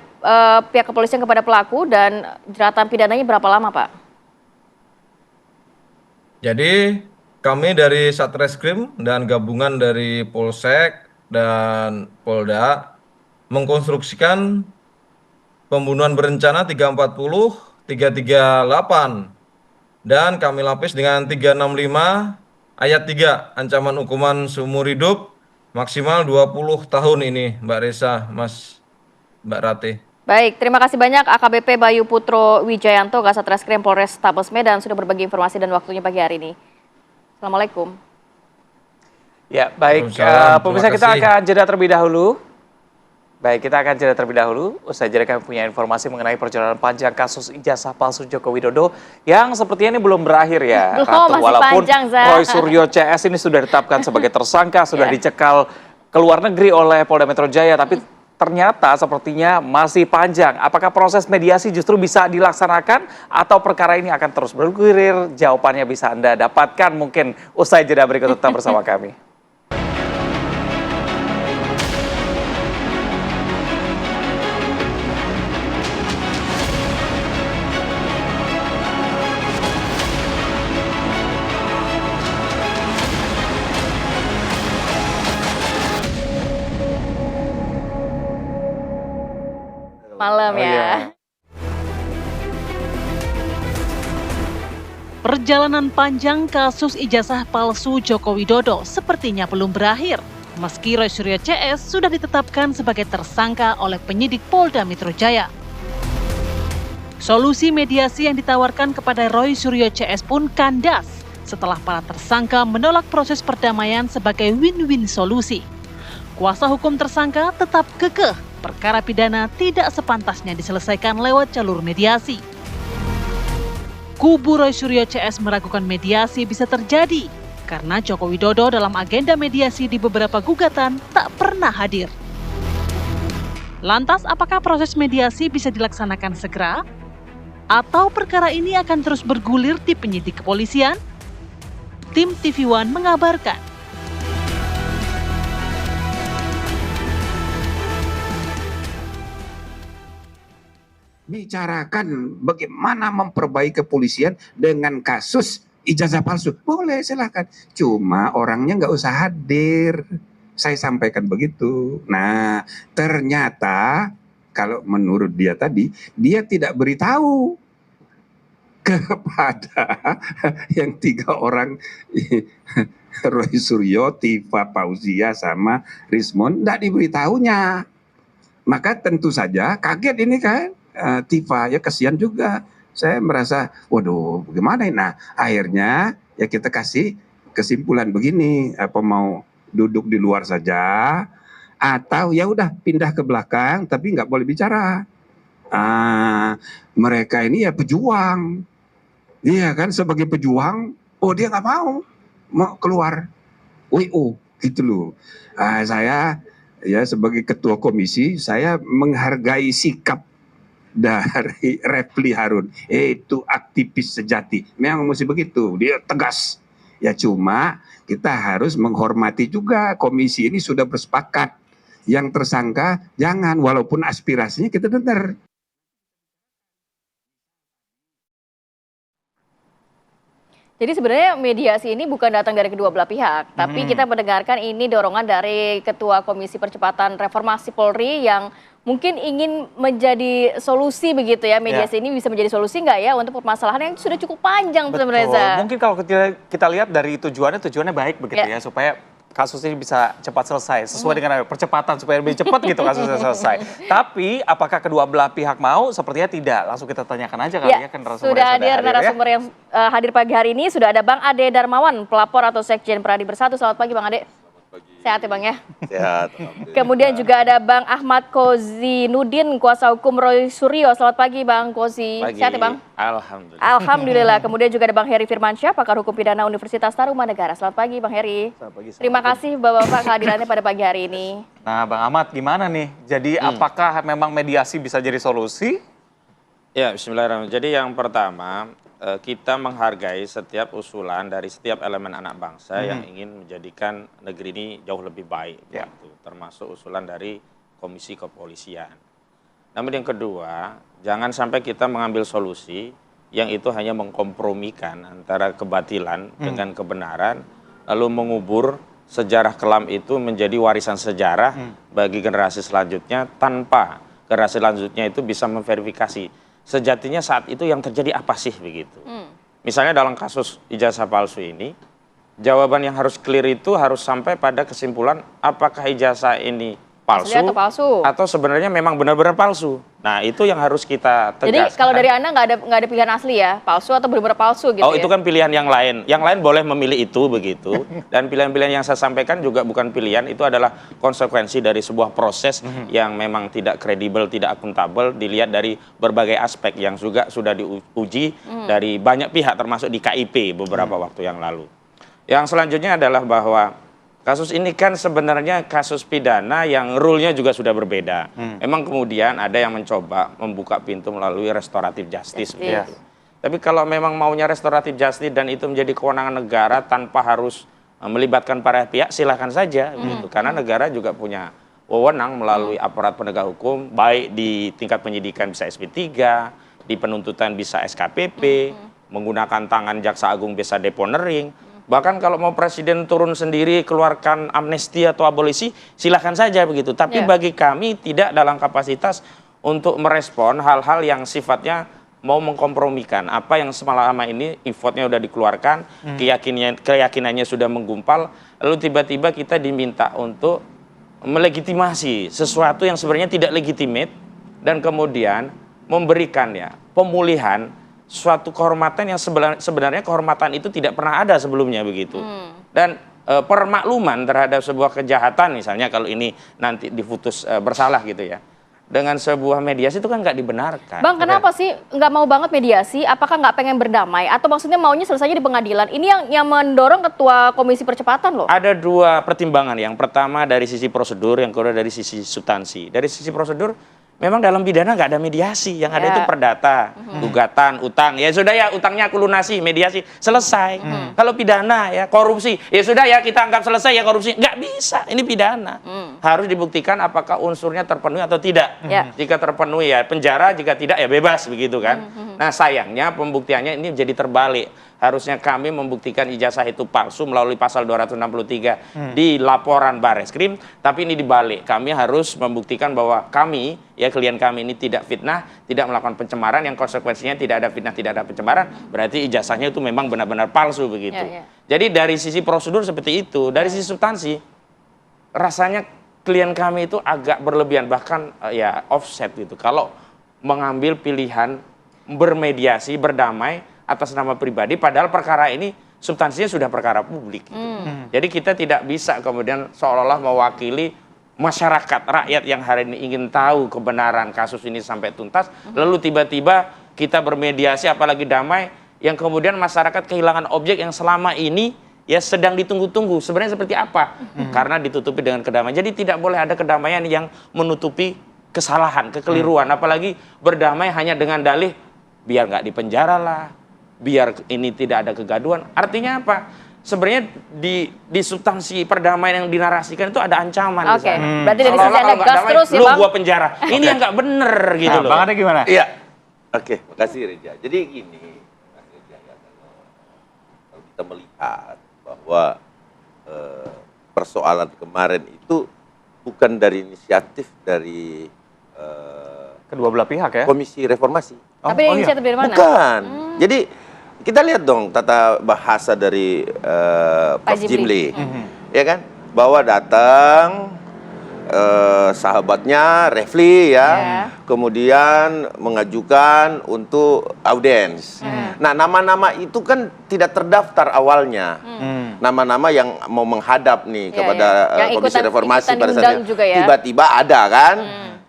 pihak kepolisian kepada pelaku dan jeratan pidananya berapa lama, Pak? Jadi kami dari Satreskrim dan gabungan dari Polsek dan Polda mengkonstruksikan pembunuhan berencana 340, 338 dan kami lapis dengan 365 ayat 3 ancaman hukuman seumur hidup maksimal 20 tahun ini, Mbak Reza, Mbak Rati. Baik, terima kasih banyak AKBP Bayu Putro Wijayanto, Kasat Reskrim Polres Tabes Medan sudah berbagi informasi dan waktunya pagi hari ini. Assalamualaikum. Ya, baik. Pemirsa, kita akan jeda terlebih dahulu. Usai jeda kami punya informasi mengenai perjalanan panjang kasus ijazah palsu Joko Widodo yang sepertinya ini belum berakhir ya. Belum, masih walaupun panjang, Roy Suryo CS ini sudah ditetapkan sebagai tersangka, sudah dicekal ke luar negeri oleh Polda Metro Jaya, tapi ternyata sepertinya masih panjang. Apakah proses mediasi justru bisa dilaksanakan atau perkara ini akan terus bergulir? Jawabannya bisa Anda dapatkan mungkin usai jeda berikut, tetap bersama kami. Malam ya. Perjalanan panjang kasus ijazah palsu Joko Widodo sepertinya belum berakhir. Meski Roy Suryo CS sudah ditetapkan sebagai tersangka oleh penyidik Polda Metro Jaya. Solusi mediasi yang ditawarkan kepada Roy Suryo CS pun kandas setelah para tersangka menolak proses perdamaian sebagai win-win solusi. Kuasa hukum tersangka tetap kekeh perkara pidana tidak sepantasnya diselesaikan lewat jalur mediasi. Kubu Roy Suryo CS meragukan mediasi bisa terjadi karena Joko Widodo dalam agenda mediasi di beberapa gugatan tak pernah hadir. Lantas apakah proses mediasi bisa dilaksanakan segera? Atau perkara ini akan terus bergulir di penyidik kepolisian? Tim TV One mengabarkan. Bicarakan bagaimana memperbaiki kepolisian dengan kasus ijazah palsu. Boleh, silakan. Cuma orangnya nggak usah hadir. Saya sampaikan begitu. Nah, ternyata kalau menurut dia tadi, dia tidak beritahu kepada yang 3 orang Roy Suryo, Tiva Fauzia sama Rismon, tidak diberitahunya. Maka tentu saja kaget ini kan, Tiva ya kasihan juga. Saya merasa, waduh bagaimana ini? Nah akhirnya ya kita kasih kesimpulan begini, apa mau duduk di luar saja atau ya udah pindah ke belakang tapi nggak boleh bicara. Mereka ini ya pejuang. Iya kan, sebagai pejuang, dia nggak mau keluar WO gitu loh. Saya ya sebagai ketua komisi, saya menghargai sikap dari Refli Harun. Itu aktivis sejati, memang mesti begitu, dia tegas. Ya cuma kita harus menghormati juga, komisi ini sudah bersepakat. Yang tersangka jangan, walaupun aspirasinya kita dengar. Jadi sebenarnya mediasi ini bukan datang dari kedua belah pihak, tapi kita mendengarkan ini dorongan dari Ketua Komisi Percepatan Reformasi Polri yang mungkin ingin menjadi solusi begitu ya, mediasi ini bisa menjadi solusi nggak ya untuk permasalahan yang sudah cukup panjang sebenarnya. Mungkin kalau kita lihat dari tujuannya baik begitu ya, supaya kasus ini bisa cepat selesai, sesuai dengan percepatan supaya lebih cepat gitu kasusnya selesai. Tapi apakah kedua belah pihak mau? Sepertinya tidak. Langsung kita tanyakan aja kali ya ke narasumber sudah hadir narasumber yang hadir pagi hari ini. Sudah ada Bang Ade Darmawan, pelapor atau Sekjen Pradi Bersatu. Selamat pagi Bang Ade. Sehat ya Bang ya? Sehat. Kemudian juga ada Bang Ahmad Kozinudin, kuasa hukum Roy Suryo. Selamat pagi Bang Kozi. Sehat ya Bang? Alhamdulillah. Alhamdulillah. Kemudian juga ada Bang Heri Firmansyah, pakar hukum pidana Universitas Tarumanegara. Selamat pagi Bang Heri. Terima kasih Bapak-Bapak kehadirannya pada pagi hari ini. Nah Bang Ahmad gimana nih? Jadi apakah memang mediasi bisa jadi solusi? Ya, bismillahirrahmanirrahim. Jadi yang pertama, kita menghargai setiap usulan dari setiap elemen anak bangsa yang ingin menjadikan negeri ini jauh lebih baik, gitu. Termasuk usulan dari Komisi Kepolisian. Namun yang kedua, jangan sampai kita mengambil solusi yang itu hanya mengkompromikan antara kebatilan dengan kebenaran, lalu mengubur sejarah kelam itu menjadi warisan sejarah bagi generasi selanjutnya tanpa generasi selanjutnya itu bisa memverifikasi sejatinya saat itu yang terjadi apa sih begitu. Misalnya dalam kasus ijazah palsu ini, jawaban yang harus clear itu harus sampai pada kesimpulan apakah ijazah ini palsu atau sebenarnya memang benar-benar palsu. Nah itu yang harus kita tegaskan. Jadi kalau dari Anda nggak ada pilihan asli ya, palsu atau benar-benar palsu gitu. Itu kan pilihan yang lain. Yang lain boleh memilih itu begitu. Dan pilihan-pilihan yang saya sampaikan juga bukan pilihan, itu adalah konsekuensi dari sebuah proses yang memang tidak kredibel, tidak akuntabel, dilihat dari berbagai aspek yang juga sudah diuji dari banyak pihak termasuk di KIP beberapa waktu yang lalu. Yang selanjutnya adalah bahwa kasus ini kan sebenarnya kasus pidana yang rule-nya juga sudah berbeda. Memang kemudian ada yang mencoba membuka pintu melalui restoratif justice. Begitu. Tapi kalau memang maunya restoratif justice dan itu menjadi kewenangan negara tanpa harus melibatkan para pihak, silakan saja. Begitu. Karena negara juga punya wewenang melalui aparat penegak hukum, baik di tingkat penyidikan bisa SP3, di penuntutan bisa SKPP, menggunakan tangan Jaksa Agung bisa deponering. Bahkan kalau mau presiden turun sendiri keluarkan amnesti atau abolisi, silahkan saja begitu. Tapi bagi kami tidak dalam kapasitas untuk merespon hal-hal yang sifatnya mau mengkompromikan. Apa yang selama ini effortnya sudah dikeluarkan, keyakinannya sudah menggumpal, lalu tiba-tiba kita diminta untuk melegitimasi sesuatu yang sebenarnya tidak legitimate dan kemudian memberikan pemulihan suatu kehormatan yang sebenarnya kehormatan itu tidak pernah ada sebelumnya begitu. Dan permakluman terhadap sebuah kejahatan misalnya kalau ini nanti diputus bersalah gitu ya. Dengan sebuah mediasi itu kan nggak dibenarkan. Bang, kenapa sih nggak mau banget mediasi? Apakah nggak pengen berdamai? Atau maksudnya maunya selesainya di pengadilan? Ini yang mendorong Ketua Komisi Percepatan loh. Ada dua pertimbangan. Yang pertama dari sisi prosedur, yang kedua dari sisi substansi. Dari sisi prosedur, memang dalam pidana nggak ada mediasi, yang ada itu perdata, gugatan, utang. Ya sudah ya, utangnya aku lunasi, mediasi selesai. Kalau pidana ya korupsi, ya sudah ya kita anggap selesai ya korupsi. Nggak bisa, ini pidana. Harus dibuktikan apakah unsurnya terpenuhi atau tidak. Jika terpenuhi ya penjara, jika tidak ya bebas begitu kan. Nah sayangnya pembuktiannya ini jadi terbalik. Harusnya kami membuktikan ijazah itu palsu melalui pasal 263 di laporan Bareskrim, tapi ini dibalik. Kami harus membuktikan bahwa kami, ya klien kami ini tidak fitnah, tidak melakukan pencemaran, yang konsekuensinya tidak ada fitnah, tidak ada pencemaran, berarti ijazahnya itu memang benar-benar palsu begitu. Jadi dari sisi prosedur seperti itu, dari sisi substansi, rasanya klien kami itu agak berlebihan, bahkan ya offset gitu. Kalau mengambil pilihan bermediasi, berdamai, atas nama pribadi, padahal perkara ini substansinya sudah perkara publik. Gitu. Jadi kita tidak bisa kemudian seolah-olah mewakili masyarakat, rakyat yang hari ini ingin tahu kebenaran kasus ini sampai tuntas, lalu tiba-tiba kita bermediasi, apalagi damai, yang kemudian masyarakat kehilangan objek yang selama ini ya sedang ditunggu-tunggu. Sebenarnya seperti apa? Karena ditutupi dengan kedamaian. Jadi tidak boleh ada kedamaian yang menutupi kesalahan, kekeliruan, apalagi berdamai hanya dengan dalih biar nggak dipenjara lah, biar ini tidak ada kegaduhan. Artinya apa? Sebenarnya di substansi perdamaian yang dinarasikan itu ada ancaman. Oke, berarti dari sisi Anda gas terus ya, lu Bang? gua penjara. Ini yang nggak bener gitu loh. Bang Ade gimana? Iya. Oke, makasih Reja. Jadi gini, Mas Reja, ya, kalau kita melihat bahwa persoalan kemarin itu bukan dari inisiatif dari Kedua belah pihak ya? Komisi Reformasi. Tapi inisiatif dari mana? Bukan. Jadi kita lihat dong tata bahasa dari Prof. Jimli, ya kan, bahwa datang sahabatnya Refli ya, kemudian mengajukan untuk audiens. Nah nama-nama itu kan tidak terdaftar awalnya, nama-nama yang mau menghadap nih kepada Komisi Reformasi pada saat itu. Tiba-tiba ada kan,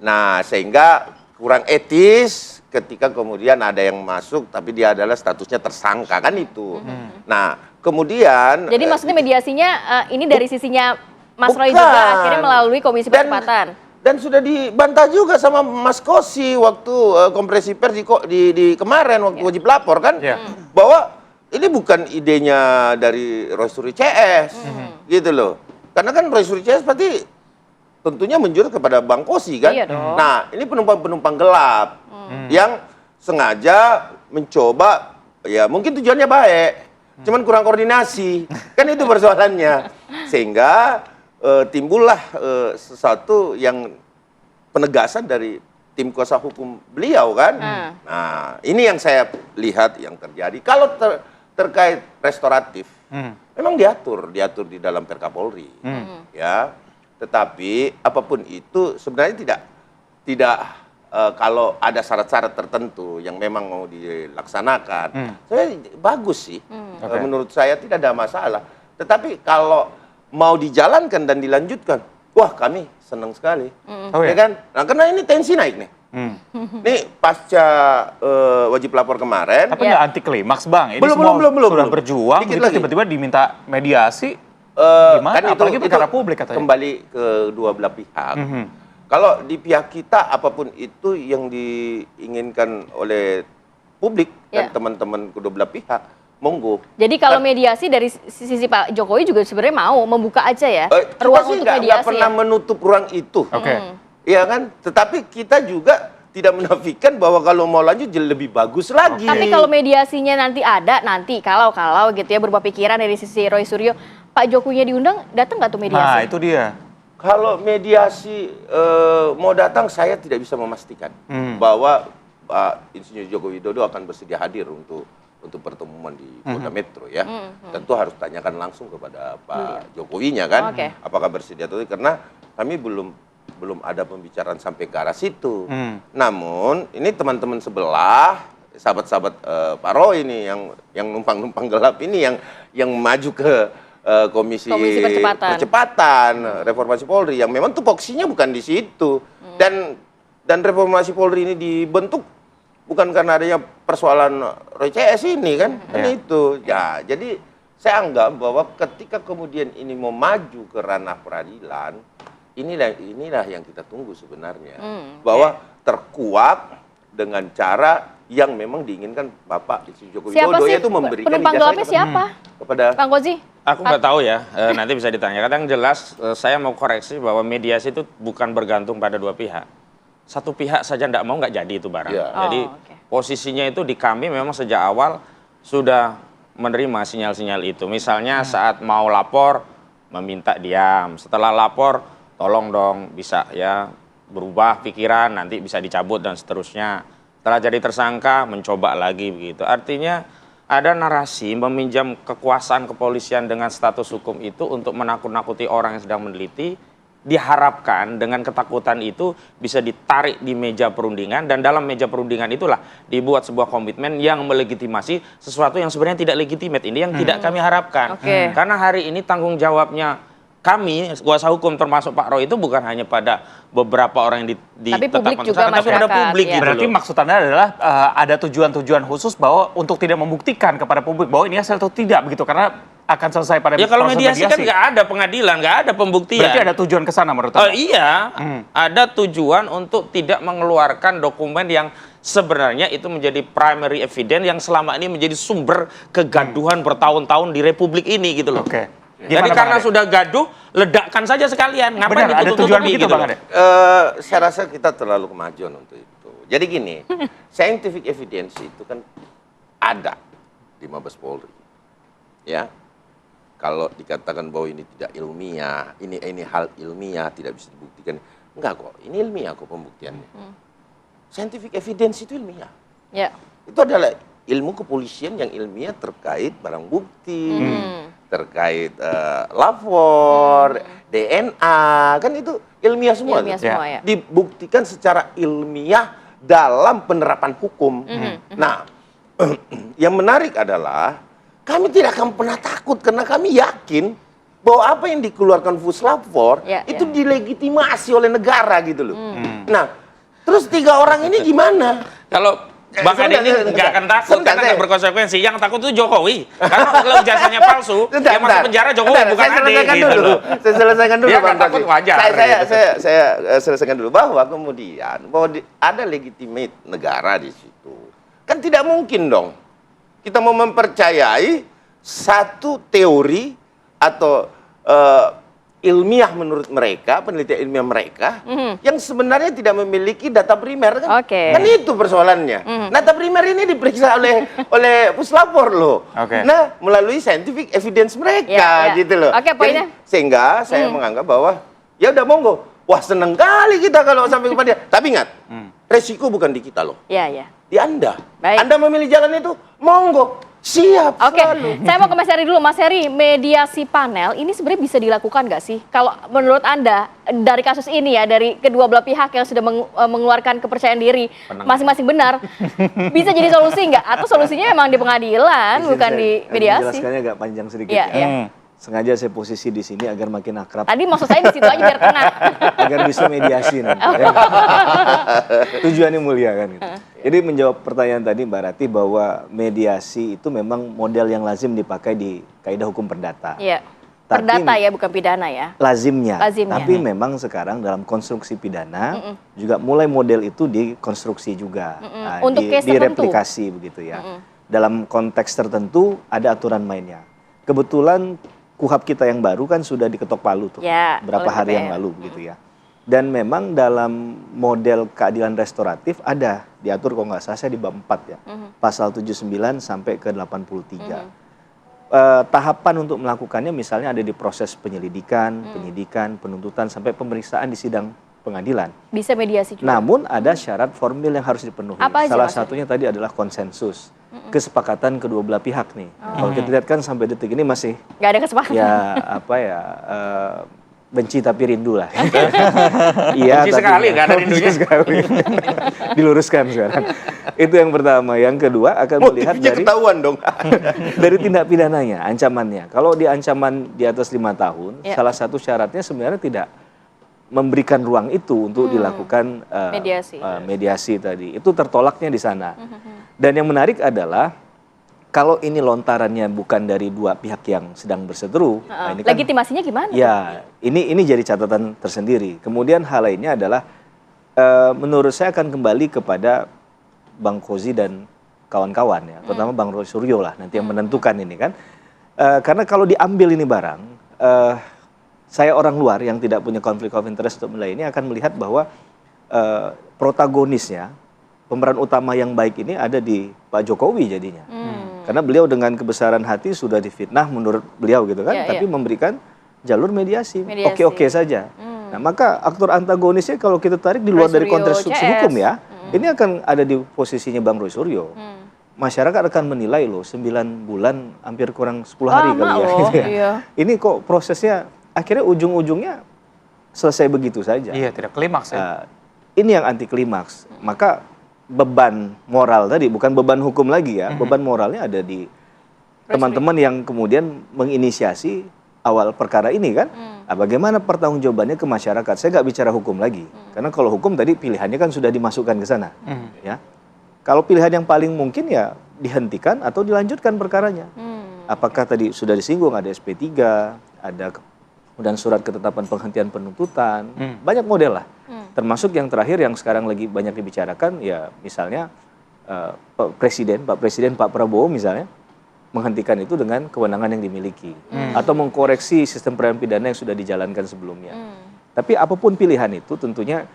nah sehingga kurang etis ketika kemudian ada yang masuk tapi dia adalah statusnya tersangka kan itu. Nah kemudian jadi maksudnya mediasinya ini dari sisinya Mas Roy juga akhirnya melalui Komisi Percepatan. Dan sudah dibantah juga sama Mas Kosi waktu kompresi pers di kemarin waktu wajib lapor kan, bahwa ini bukan idenya dari Roy Suryo CS gitu loh. Karena kan Roy Suryo CS pasti tentunya menjurus kepada Bang Kosi kan. Nah ini penumpang-penumpang gelap yang sengaja mencoba, ya mungkin tujuannya baik, cuman kurang koordinasi, kan itu persoalannya. Sehingga timbullah sesuatu yang penegasan dari tim kuasa hukum beliau kan. Nah ini yang saya lihat yang terjadi. Kalau terkait restoratif, memang diatur di dalam Perka Polri, ya. Tetapi apapun itu sebenarnya tidak kalau ada syarat-syarat tertentu yang memang mau dilaksanakan, saya bagus sih. Menurut saya tidak ada masalah. Tetapi kalau mau dijalankan dan dilanjutkan, wah kami senang sekali, ya kan? Nah karena ini tensi naik nih. Nih pasca wajib lapor kemarin. Tapi nggak anti klimaks Bang. Ini belum. Sudah berjuang, gitu, tiba-tiba diminta mediasi. Gimana? Kan apalagi perkara publik katanya. Kembali ke dua belah pihak. Kalau di pihak kita apapun itu yang diinginkan oleh publik dan teman-teman kedua belah pihak, monggo. Jadi kalau mediasi dari sisi Pak Jokowi juga sebenarnya mau membuka aja ya ruang untuk mediasi. Nggak pernah menutup ruang itu. Iya kan? Tetapi kita juga tidak menafikan bahwa kalau mau lanjut jadi lebih bagus lagi. Tapi kalau mediasinya nanti ada, kalau gitu ya berubah pikiran dari sisi Roy Suryo, Pak Jokowinya diundang, datang nggak tuh mediasi? Nah itu dia. Kalau mediasi mau datang, saya tidak bisa memastikan bahwa Pak Insinyur Joko Widodo akan bersedia hadir untuk pertemuan di Polda Metro ya. Tentu harus tanyakan langsung kepada Pak Jokowinya kan, apakah bersedia atau tidak, karena kami belum ada pembicaraan sampai ke arah situ. Namun ini teman-teman sebelah, sahabat-sahabat Pak Roy ini yang numpang-numpang gelap ini yang maju ke Komisi Percepatan Reformasi Polri yang memang tupoksinya bukan di situ. Dan Reformasi Polri ini dibentuk bukan karena adanya persoalan Roy CS ini kan, itu. Ya, jadi saya anggap bahwa ketika kemudian ini mau maju ke ranah peradilan, inilah yang kita tunggu sebenarnya. Bahwa terkuak dengan cara yang memang diinginkan Bapak Joko Widodo, yaitu memberikan penumpang gelapnya siapa? Kepada Bang Kozi? Aku nggak tahu ya, nanti bisa ditanya. Kadang jelas saya mau koreksi bahwa mediasi itu bukan bergantung pada dua pihak. satu pihak saja tidak mau nggak jadi itu barang. Ya. Jadi posisinya itu di kami memang sejak awal sudah menerima sinyal-sinyal itu. Misalnya saat mau lapor meminta diam, setelah lapor tolong dong bisa ya berubah pikiran, nanti bisa dicabut dan seterusnya. Setelah jadi tersangka mencoba lagi begitu. Artinya ada narasi meminjam kekuasaan kepolisian dengan status hukum itu untuk menakut-nakuti orang yang sedang meneliti. Diharapkan dengan ketakutan itu bisa ditarik di meja perundingan, dan dalam meja perundingan itulah dibuat sebuah komitmen yang melegitimasi sesuatu yang sebenarnya tidak legitimate. Ini yang tidak kami harapkan. Karena hari ini tanggung jawabnya kami, kuasa hukum termasuk Pak Roy itu bukan hanya pada beberapa orang yang ditetapkan tersangka, tapi pada publik. Gitu. Berarti maksud Anda adalah ada tujuan-tujuan khusus bahwa untuk tidak membuktikan kepada publik bahwa ini asal atau tidak begitu, karena akan selesai pada ya kalau mediasi kan nggak ada pengadilan, nggak ada pembuktian. Berarti ada tujuan ke sana menurut Anda? Iya, ada tujuan untuk tidak mengeluarkan dokumen yang sebenarnya itu menjadi primary evidence yang selama ini menjadi sumber kegaduhan bertahun-tahun di Republik ini gitu loh. Jadi karena sudah gaduh, ledakkan saja sekalian. Ngapain ditutup-tutupi gitu Bang Ade? Saya rasa kita terlalu kemajuan untuk itu. Jadi gini, scientific evidence itu kan ada di Mabes Polri. Ya. Kalau dikatakan bahwa ini tidak ilmiah, ini hal ilmiah, tidak bisa dibuktikan. Enggak kok, ini ilmiah kok pembuktiannya. Scientific evidence itu ilmiah. Ya. Itu adalah ilmu kepolisian yang ilmiah terkait barang bukti, terkait lapor, DNA, kan itu ilmiah semua. Ilmiah semua, ya. Dibuktikan secara ilmiah dalam penerapan hukum. Nah, yang menarik adalah kami tidak akan pernah takut karena kami yakin bahwa apa yang dikeluarkan Puslapfor itu dilegitimasi oleh negara gitu loh. Nah, terus 3 orang ini gimana? Kalau Bang Ade ini nggak akan takut karena nggak berkonsekuensi. Yang takut itu Jokowi. Karena kalau ijazahnya palsu, yang masuk penjara Jokowi bukan Ade. Saya selesaikan dulu. Dia akan takut wajar. Saya selesaikan dulu bahwa kemudian ada legitimate negara di situ. Kan tidak mungkin dong kita mau mempercayai satu teori atau ilmiah menurut mereka, penelitian ilmiah mereka, yang sebenarnya tidak memiliki data primer kan? Kan itu persoalannya. Data primer ini diperiksa oleh Puslapfor loh. Nah, melalui scientific evidence mereka gitu loh. Poinnya. Sehingga saya menganggap bahwa ya udah monggo. Wah, seneng kali kita kalau sampai kepada dia. Tapi ingat, resiko bukan di kita loh. Di Anda. Anda memilih jalan itu, monggo. Siap. Saya mau ke Mas Heri dulu. Mas Heri, mediasi panel ini sebenarnya bisa dilakukan nggak sih? Kalau menurut Anda, dari kasus ini ya, dari kedua belah pihak yang sudah mengeluarkan kepercayaan diri masing-masing benar, bisa jadi solusi nggak? Atau solusinya memang di pengadilan, bukan di mediasi? Menjelaskannya agak panjang sedikit. Sengaja saya posisi di sini agar makin akrab. Tadi maksud saya di situ aja biar kena. Agar bisa mediasi nanti. Tujuannya mulia kan gitu. Jadi menjawab pertanyaan tadi Mbak Rati bahwa mediasi itu memang model yang lazim dipakai di kaidah hukum perdata. Iya. Perdata ya, bukan pidana ya. Lazimnya. Tapi memang sekarang dalam konstruksi pidana juga mulai model itu dikonstruksi juga. Untuk direplikasi begitu ya. Dalam konteks tertentu ada aturan mainnya. Kebetulan KUHAP kita yang baru kan sudah diketok palu tuh berapa hari yang lalu begitu ya. Dan memang dalam model keadilan restoratif ada diatur kalau nggak salah saya di bab 4 ya. Pasal 79 sampai ke 83. Tahapan untuk melakukannya misalnya ada di proses penyelidikan, penyidikan, penuntutan sampai pemeriksaan di sidang pengadilan. Bisa mediasi juga. Namun ada syarat formil yang harus dipenuhi. Salah satunya tadi adalah konsensus. Kesepakatan kedua belah pihak nih. Kalau kita lihat kan sampai detik ini masih nggak ada kesepakatan. Ya benci tapi rindu lah. Iya. Benci sekali nggak ada rindunya. Diluruskan sekarang. Itu yang pertama. Yang kedua akan melihat dari ketahuan dong. dari tindak pidananya, ancamannya. Kalau di ancaman di atas 5 tahun, salah satu syaratnya sebenarnya tidak memberikan ruang itu untuk dilakukan mediasi tadi. Itu tertolaknya di sana. Dan yang menarik adalah kalau ini lontarannya bukan dari dua pihak yang sedang berseteru, ini kan, legitimasinya gimana? Ya, ini jadi catatan tersendiri. Kemudian hal lainnya adalah menurut saya akan kembali kepada Bang Kozi dan kawan-kawan ya, terutama Bang Roy Suryo lah nanti yang menentukan ini kan. Karena kalau diambil ini barang, saya orang luar yang tidak punya konflik of interest untuk menilai ini akan melihat bahwa protagonisnya, pemeran utama yang baik ini ada di Pak Jokowi jadinya. Karena beliau dengan kebesaran hati sudah difitnah menurut beliau gitu kan, tapi memberikan jalur mediasi. Oke-oke saja. Nah, maka aktor antagonisnya kalau kita tarik di luar dari konteks hukum ya, ini akan ada di posisinya Bang Roy Suryo. Masyarakat akan menilai loh 9 bulan hampir kurang 10 hari kali ya. Gitu ya. Ini kok prosesnya akhirnya ujung-ujungnya selesai begitu saja. Iya, tidak klimaks ya. Ini yang anti klimaks. Maka beban moral tadi bukan beban hukum lagi ya, beban moralnya ada di teman-teman yang kemudian menginisiasi awal perkara ini kan. Nah, bagaimana pertanggungjawabannya ke masyarakat? Saya nggak bicara hukum lagi, karena kalau hukum tadi pilihannya kan sudah dimasukkan ke sana, ya. Kalau pilihan yang paling mungkin ya dihentikan atau dilanjutkan perkaranya. Apakah tadi sudah disinggung ada SP3, ada kemudian surat ketetapan penghentian penuntutan, banyak model lah. Termasuk yang terakhir yang sekarang lagi banyak dibicarakan ya misalnya Pak Presiden Pak Prabowo misalnya menghentikan itu dengan kewenangan yang dimiliki atau mengkoreksi sistem peradilan pidana yang sudah dijalankan sebelumnya. Tapi apapun pilihan itu tentunya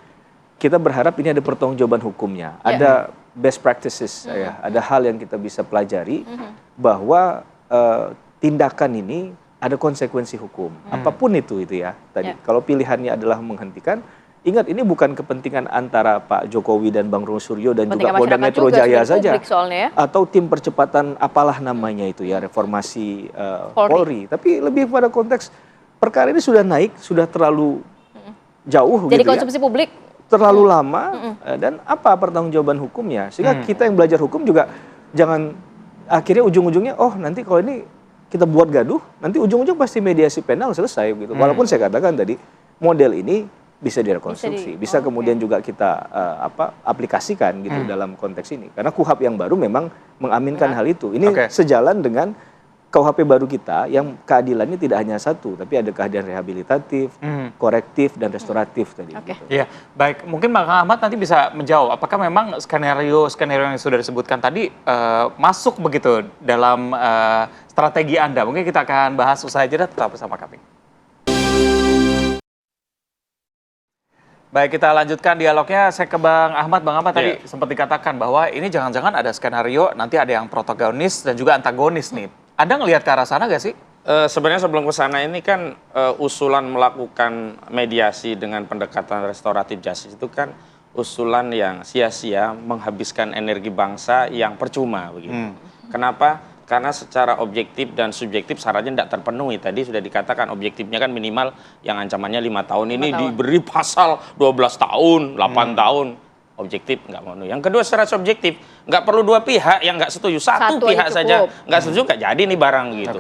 kita berharap ini ada pertanggungjawaban hukumnya, ada best practices, ya, ada hal yang kita bisa pelajari bahwa tindakan ini ada konsekuensi hukum, apapun itu ya. Tadi kalau pilihannya adalah menghentikan, ingat ini bukan kepentingan antara Pak Jokowi dan Bang Roy Suryo dan juga Polda Metro Jaya saja, atau tim percepatan apalah namanya itu ya, reformasi Polri. Tapi lebih pada konteks perkara ini sudah naik, sudah terlalu jauh. Jadi gitu konsumsi publik terlalu lama dan apa pertanggungjawaban hukumnya, sehingga kita yang belajar hukum juga jangan akhirnya ujung-ujungnya nanti kalau ini kita buat gaduh, nanti ujung-ujung pasti mediasi penal selesai gitu. Walaupun saya katakan tadi model ini bisa direkonstruksi, bisa kemudian juga kita aplikasikan gitu dalam konteks ini, karena KUHP yang baru memang mengaminkan hal itu. Ini sejalan dengan KUHP baru kita yang keadilannya tidak hanya satu, tapi ada keadilan rehabilitatif, korektif, dan restoratif tadi. Iya, baik. Mungkin Bang Ahmad nanti bisa menjawab, apakah memang skenario yang sudah disebutkan tadi masuk begitu dalam strategi Anda? Mungkin kita akan bahas usai jeda, tetap bersama kami. Baik, kita lanjutkan dialognya. Saya ke Bang Ahmad. Bang Ahmad tadi sempat dikatakan bahwa ini jangan-jangan ada skenario, nanti ada yang protagonis dan juga antagonis nih. Anda ngelihat ke arah sana nggak sih? Sebenarnya sebelum ke sana ini kan usulan melakukan mediasi dengan pendekatan restoratif justice itu kan usulan yang sia-sia menghabiskan energi bangsa yang percuma begitu. Kenapa? Karena secara objektif dan subjektif syaratnya tidak terpenuhi. Tadi sudah dikatakan objektifnya kan minimal yang ancamannya 5 tahun ini diberi pasal 12 tahun, 8 tahun. Objektif nggak mau. Yang kedua secara subjektif nggak perlu dua pihak yang nggak setuju, satu pihak saja nggak setuju nggak jadi nih barang gitu.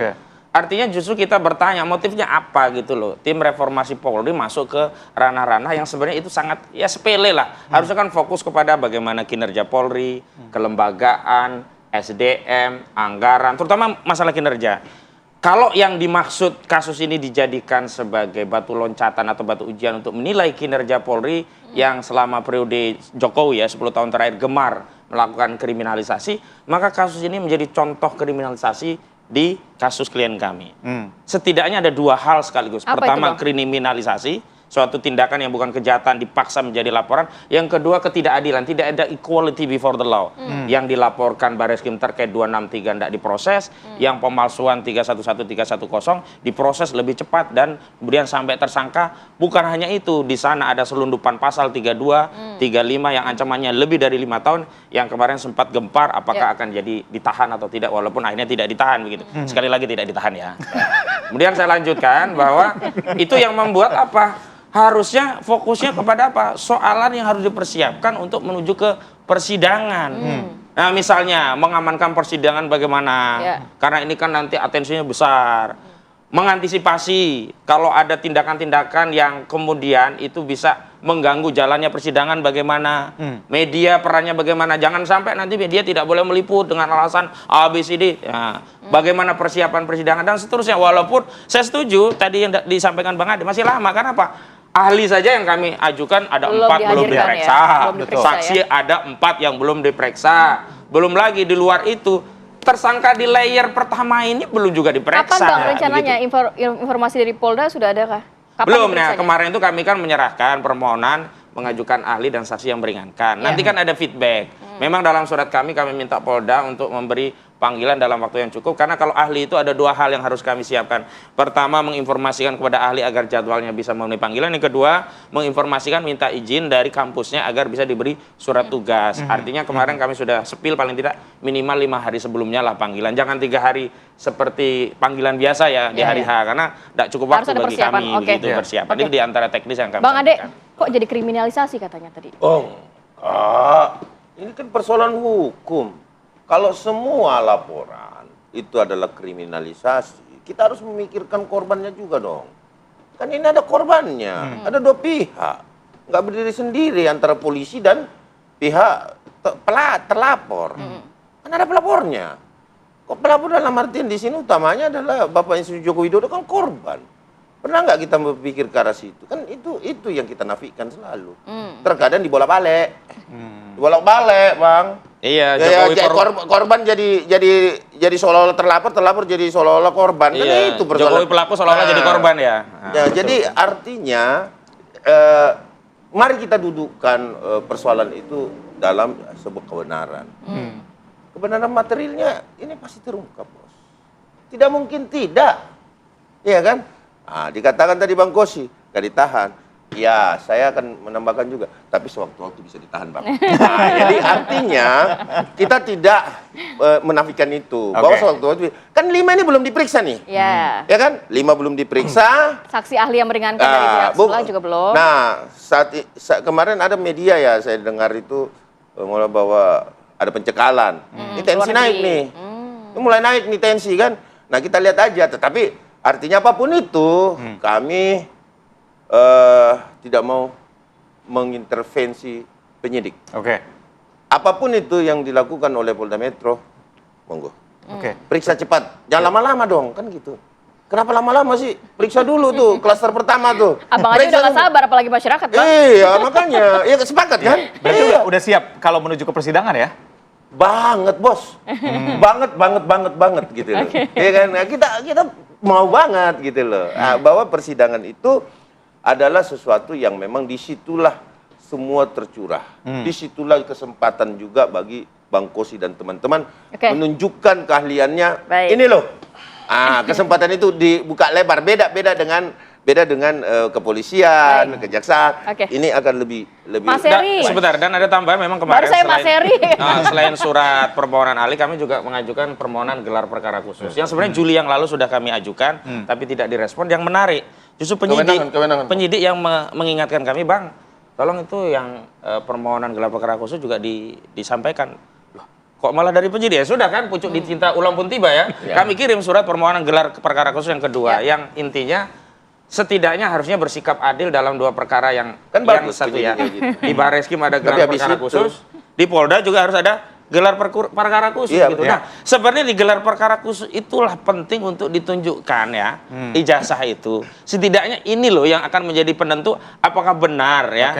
Artinya justru kita bertanya motifnya apa gitu loh. Tim reformasi Polri masuk ke ranah-ranah yang sebenarnya itu sangat ya sepele lah. Harusnya kan fokus kepada bagaimana kinerja Polri, kelembagaan, SDM, anggaran, terutama masalah kinerja. Kalau yang dimaksud kasus ini dijadikan sebagai batu loncatan atau batu ujian untuk menilai kinerja Polri yang selama periode Jokowi ya 10 tahun terakhir gemar melakukan kriminalisasi, maka kasus ini menjadi contoh kriminalisasi di kasus klien kami. Setidaknya ada dua hal sekaligus. Pertama, kriminalisasi, suatu tindakan yang bukan kejahatan dipaksa menjadi laporan. Yang kedua, ketidakadilan, tidak ada equality before the law. Yang dilaporkan Bareskrim terkait 263 tidak diproses, yang pemalsuan 311 310 diproses lebih cepat dan kemudian sampai tersangka. Bukan hanya itu, di sana ada selundupan pasal 32, 35 yang ancamannya lebih dari 5 tahun, yang kemarin sempat gempar apakah akan jadi ditahan atau tidak, walaupun akhirnya tidak ditahan begitu. Sekali lagi tidak ditahan ya. Kemudian saya lanjutkan bahwa itu yang membuat apa? Harusnya fokusnya kepada apa? Soalan yang harus dipersiapkan untuk menuju ke persidangan. Nah misalnya mengamankan persidangan bagaimana? Karena ini kan nanti atensinya besar. Mengantisipasi kalau ada tindakan-tindakan yang kemudian itu bisa mengganggu jalannya persidangan bagaimana? Media perannya bagaimana? Jangan sampai nanti media tidak boleh meliput dengan alasan ABCD. Ya, bagaimana persiapan persidangan dan seterusnya. Walaupun saya setuju tadi yang disampaikan Bang Ade masih lama. Karena apa? Ahli saja yang kami ajukan ada 4 belum diperiksa. Saksi ada 4 yang belum diperiksa. Belum lagi di luar itu tersangka di layer pertama ini belum juga diperiksa. Kapan Bang rencananya informasi dari Polda sudah adakah? Kapan belum ya, kemarin itu kami kan menyerahkan permohonan mengajukan ahli dan saksi yang meringankan. Nanti kan ada feedback. Memang dalam surat kami minta Polda untuk memberi panggilan dalam waktu yang cukup, karena kalau ahli itu ada 2 hal yang harus kami siapkan. Pertama, menginformasikan kepada ahli agar jadwalnya bisa memenuhi panggilan. Yang kedua, menginformasikan minta izin dari kampusnya agar bisa diberi surat tugas. Artinya kemarin kami sudah sepil paling tidak minimal 5 hari sebelumnya lah panggilan. Jangan 3 hari seperti panggilan biasa ya di hari H, karena tidak cukup waktu bagi kami begitu persiapan. Itu di antara teknis yang kami Bang Ade, sampaikan. kok jadi kriminalisasi katanya tadi? Ini kan persoalan hukum. Kalau semua laporan itu adalah kriminalisasi, kita harus memikirkan korbannya juga dong. Kan ini ada korbannya, ada 2 pihak. Nggak berdiri sendiri antara polisi dan pihak terlapor. Kan ada pelapornya. Kok pelapor dalam artian di sini utamanya adalah Bapak Insinyur Joko Widodo kan korban. Pernah nggak kita berpikir ke arah situ? Kan itu yang kita nafikan selalu. Terkadang dibolak-balik. Dibolak-balik, Bang. Iya, korban jadi seolah-olah terlapor jadi seolah-olah korban. Kan itu persoalan. Jokowi pelaku seolah-olah jadi korban ya. Jadi artinya mari kita dudukkan persoalan itu dalam sebuah kebenaran. Kebenaran materialnya ini pasti terungkap, Bos. Tidak mungkin tidak. Iya kan? Dikatakan tadi Bang Kosi, gak ditahan. Ya, saya akan menambahkan juga. Tapi sewaktu-waktu bisa ditahan, Bang. Jadi artinya kita tidak menafikan itu. Bahwa sewaktu-waktu, kan 5 ini belum diperiksa nih. Ya kan? 5 belum diperiksa. Saksi ahli yang meringankan dari pihak sebelah juga belum. Nah, kemarin ada media ya, saya dengar itu mulai bahwa ada pencekalan. Ini tensi naik nih. Ini mulai naik nih tensi kan. Nah, kita lihat aja. Tetapi artinya apapun itu, kami tidak mau mengintervensi penyidik. Apapun itu yang dilakukan oleh Polda Metro, monggo. Periksa cepat. Jangan lama-lama dong, kan gitu. Kenapa lama-lama sih? Periksa dulu tuh, klaster pertama tuh. Abang aja udah gak sabar, apalagi masyarakat, Bang. Iya, makanya. Ya sepakat kan? Berarti udah siap kalau menuju ke persidangan ya? Banget, Bos. banget gitu loh. Ya kan? Nah, kita mau banget gitu loh. Bahwa persidangan itu adalah sesuatu yang memang disitulah semua tercurah. Disitulah kesempatan juga bagi Bang Kosi dan teman-teman menunjukkan keahliannya. Ini loh, kesempatan itu dibuka lebar. Beda dengan kepolisian, kejaksaan. Ini akan lebih. Mas Heri. Sebentar, dan ada tambahan memang kemarin. Baru saya Mas Heri. Selain surat permohonan ahli, kami juga mengajukan permohonan gelar perkara khusus. Yang sebenarnya Juli yang lalu sudah kami ajukan, tapi tidak direspon. Yang menarik, justru penyidik yang mengingatkan kami, Bang, tolong itu yang permohonan gelar perkara khusus juga disampaikan. Loh, kok malah dari penyidik? Ya sudah kan, pucuk dicinta ulang pun tiba ya. Kami kirim surat permohonan gelar perkara khusus yang kedua, yang intinya setidaknya harusnya bersikap adil dalam 2 perkara yang satu ya. Di Barreskrim ada gelar perkara khusus, di Polda juga harus ada gelar perkara khusus gitu. Nah, sebenarnya di gelar perkara khusus itulah penting untuk ditunjukkan ya, ijazah itu. Setidaknya ini loh yang akan menjadi penentu apakah benar ya.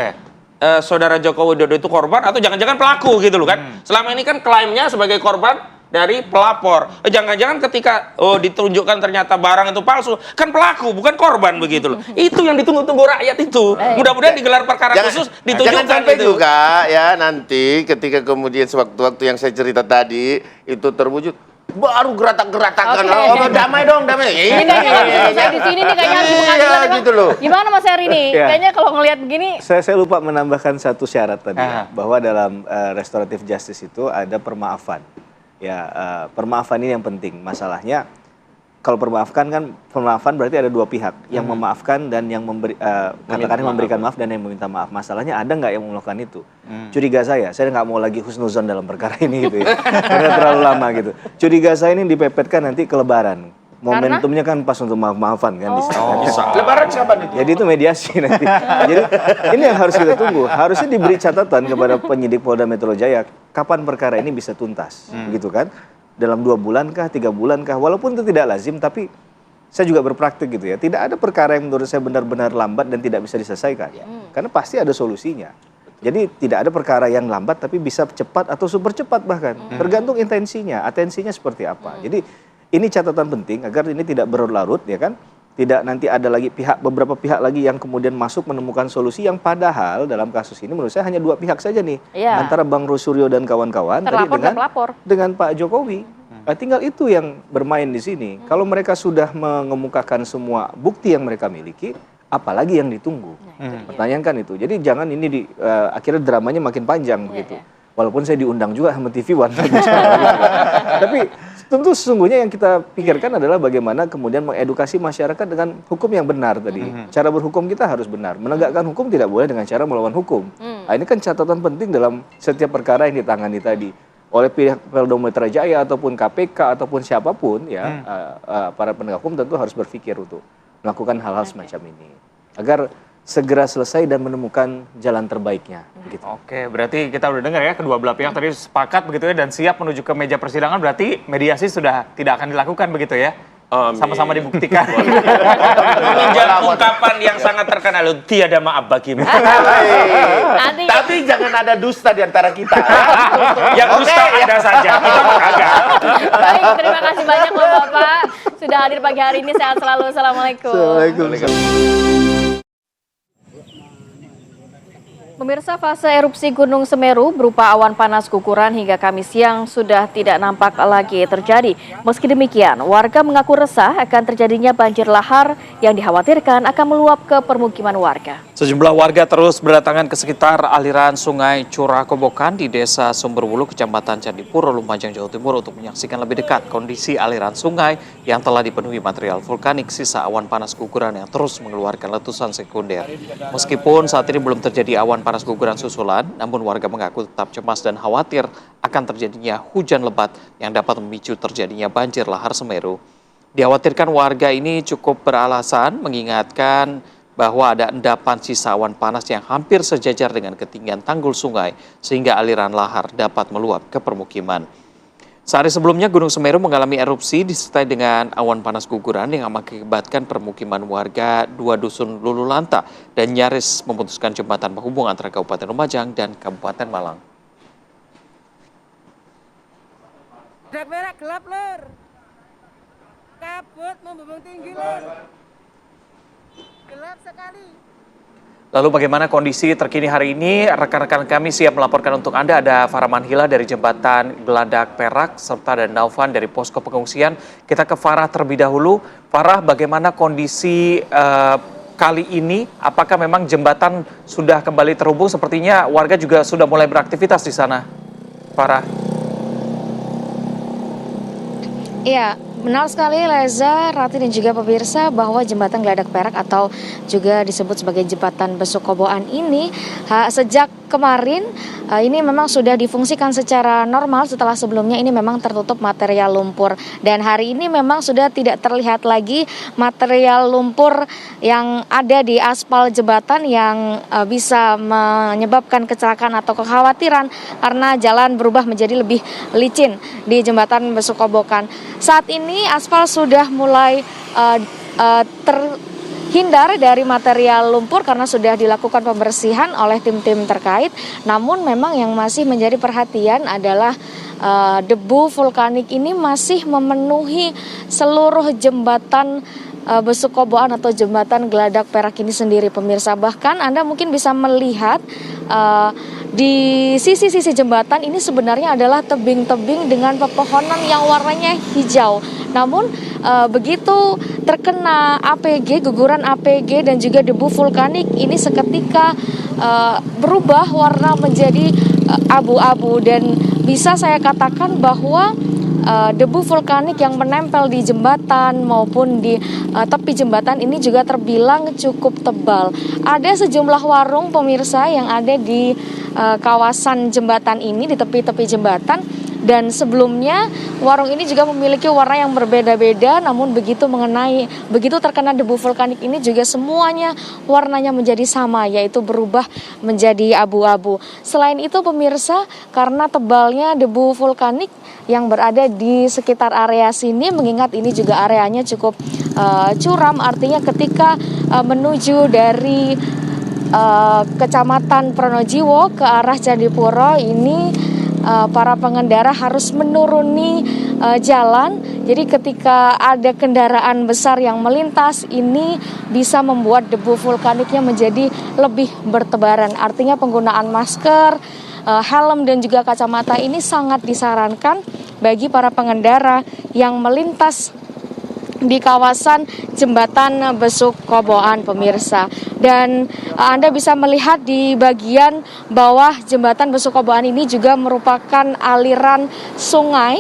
Saudara Joko Widodo itu korban atau jangan-jangan pelaku gitu loh kan. Selama ini kan klaimnya sebagai korban dari pelapor. Jangan-jangan ketika ditunjukkan ternyata barang itu palsu, kan pelaku bukan korban begitu loh. Itu yang ditunggu-tunggu rakyat itu. Mudah-mudahan digelar perkara khusus ditunjukkan jangan sampai itu. juga ya nanti ketika kemudian sewaktu-waktu yang saya cerita tadi itu terwujud baru geratak-geratakan. Damai dong, damai. Ini kayaknya nggak bisa selesai di sini nih kayaknya di pengadilan gitu loh. Gimana Mas Heri nih? Kayaknya kalau ngelihat begini. Saya lupa menambahkan satu syarat tadi bahwa dalam restoratif justice itu ada permaafan. Ya, permaafan ini yang penting. Masalahnya kalau permaafan berarti ada 2 pihak, yang memaafkan dan yang memberikan maaf dan yang meminta maaf. Masalahnya ada nggak yang melakukan itu? Curiga saya nggak mau lagi husnuzon dalam perkara ini gitu ya. Karena terlalu lama gitu. Curiga saya ini dipepetkan nanti ke Lebaran. Momentumnya kan pas untuk maaf-maafan kan. Lebaran kapan itu? Jadi itu mediasi nanti. Jadi ini yang harus kita tunggu. Harusnya diberi catatan kepada penyidik Polda Metro Jaya kapan perkara ini bisa tuntas, begitu kan? Dalam 2 bulan kah, 3 bulan kah? Walaupun itu tidak lazim, tapi saya juga berpraktik gitu ya. Tidak ada perkara yang menurut saya benar-benar lambat dan tidak bisa diselesaikan. Karena pasti ada solusinya. Jadi tidak ada perkara yang lambat tapi bisa cepat atau super cepat bahkan. Tergantung intensinya, atensinya seperti apa. Jadi ini catatan penting agar ini tidak berlarut ya kan. tidak nanti ada lagi beberapa pihak lagi yang kemudian masuk menemukan solusi yang padahal dalam kasus ini menurut saya hanya 2 pihak saja nih, antara Bang Roy Suryo dan kawan-kawan tadi dengan Pak Jokowi. Tinggal itu yang bermain di sini. Kalau mereka sudah mengemukakan semua bukti yang mereka miliki, apalagi yang ditunggu? Pertanyaan kan itu. Jadi jangan ini akhirnya dramanya makin panjang begitu. Walaupun saya diundang juga sama TV One. Tapi tentu sesungguhnya yang kita pikirkan adalah bagaimana kemudian mengedukasi masyarakat dengan hukum yang benar tadi. Cara berhukum kita harus benar. Menegakkan hukum tidak boleh dengan cara melawan hukum. Nah, ini kan catatan penting dalam setiap perkara yang ditangani tadi. Oleh pihak Polda Metro Jaya ataupun KPK ataupun siapapun ya, para penegak hukum tentu harus berpikir untuk melakukan hal-hal semacam ini. Agar segera selesai dan menemukan jalan terbaiknya. Begitu. Oke, berarti kita udah dengar ya kedua belah pihak tadi sepakat begitu ya dan siap menuju ke meja persidangan, berarti mediasi sudah tidak akan dilakukan begitu ya? Sama-sama dibuktikan. Menjawab ungkapan yang sangat terkenal, tiada maaf bagimu. Tapi jangan ada dusta di antara kita. Yang dusta ada saja, kita kagak. Baik, terima kasih banyak Bapak sudah hadir pagi hari ini. Sehat selalu. Assalamualaikum. Assalamualaikum. Pemirsa, fase erupsi Gunung Semeru berupa awan panas guguran hingga Kamis siang sudah tidak nampak lagi terjadi. Meski demikian, warga mengaku resah akan terjadinya banjir lahar yang dikhawatirkan akan meluap ke permukiman warga. Sejumlah warga terus berdatangan ke sekitar aliran sungai Curah Kobokan di Desa Sumberwulu, Kecamatan Candipuro, Lumajang, Jawa Timur untuk menyaksikan lebih dekat kondisi aliran sungai yang telah dipenuhi material vulkanik sisa awan panas guguran yang terus mengeluarkan letusan sekunder. Meskipun saat ini belum terjadi awan panas guguran susulan, namun warga mengaku tetap cemas dan khawatir akan terjadinya hujan lebat yang dapat memicu terjadinya banjir lahar Semeru. Dikhawatirkan warga ini cukup beralasan mengingatkan bahwa ada endapan sisa awan panas yang hampir sejajar dengan ketinggian tanggul sungai sehingga aliran lahar dapat meluap ke permukiman. Sehari sebelumnya Gunung Semeru mengalami erupsi disertai dengan awan panas guguran yang mengakibatkan permukiman warga 2 dusun Lululanta dan nyaris memutuskan jembatan penghubung antara Kabupaten Lumajang dan Kabupaten Malang. Dak merah gelap lur. Kabut membumbung tinggi lur. Gelap sekali. Lalu bagaimana kondisi terkini hari ini? Rekan-rekan kami siap melaporkan untuk Anda. Ada Farah Manhila dari Jembatan Geladak Perak, serta ada Naufan dari Posko Pengungsian. Kita ke Farah terlebih dahulu. Farah, bagaimana kondisi kali ini? Apakah memang jembatan sudah kembali terhubung? Sepertinya warga juga sudah mulai beraktivitas di sana. Farah. Iya, benar sekali Leza, Rati dan juga pemirsa bahwa jembatan Geladak Perak atau juga disebut sebagai jembatan Besukoboan ini sejak kemarin ini memang sudah difungsikan secara normal setelah sebelumnya ini memang tertutup material lumpur dan hari ini memang sudah tidak terlihat lagi material lumpur yang ada di aspal jembatan yang bisa menyebabkan kecelakaan atau kekhawatiran karena jalan berubah menjadi lebih licin di jembatan Besukobokan. Saat ini aspal sudah mulai terhindar dari material lumpur karena sudah dilakukan pembersihan oleh tim-tim terkait. Namun memang yang masih menjadi perhatian adalah debu vulkanik ini masih memenuhi seluruh jembatan Besukoboan atau jembatan Geladak Perak ini sendiri, pemirsa. Bahkan Anda mungkin bisa melihat di sisi-sisi jembatan ini sebenarnya adalah tebing-tebing dengan pepohonan yang warnanya hijau. Namun begitu terkena APG, guguran APG dan juga debu vulkanik ini seketika berubah warna menjadi abu-abu dan bisa saya katakan bahwa debu vulkanik yang menempel di jembatan maupun di tepi jembatan ini juga terbilang cukup tebal. Ada sejumlah warung pemirsa yang ada di kawasan jembatan ini, di tepi-tepi jembatan. Dan sebelumnya warung ini juga memiliki warna yang berbeda-beda, namun begitu terkena debu vulkanik ini juga semuanya warnanya menjadi sama, yaitu berubah menjadi abu-abu. Selain itu pemirsa, karena tebalnya debu vulkanik yang berada di sekitar area sini, mengingat ini juga areanya cukup curam, artinya ketika menuju dari Kecamatan Pronojiwo ke arah Candipuro ini para pengendara harus menuruni jalan. Jadi ketika ada kendaraan besar yang melintas, ini bisa membuat debu vulkaniknya menjadi lebih bertebaran. Artinya penggunaan masker, helm dan juga kacamata ini sangat disarankan bagi para pengendara yang melintas di kawasan Jembatan Besuk Koboan, pemirsa. Dan Anda bisa melihat di bagian bawah Jembatan Besuk Koboan ini juga merupakan aliran sungai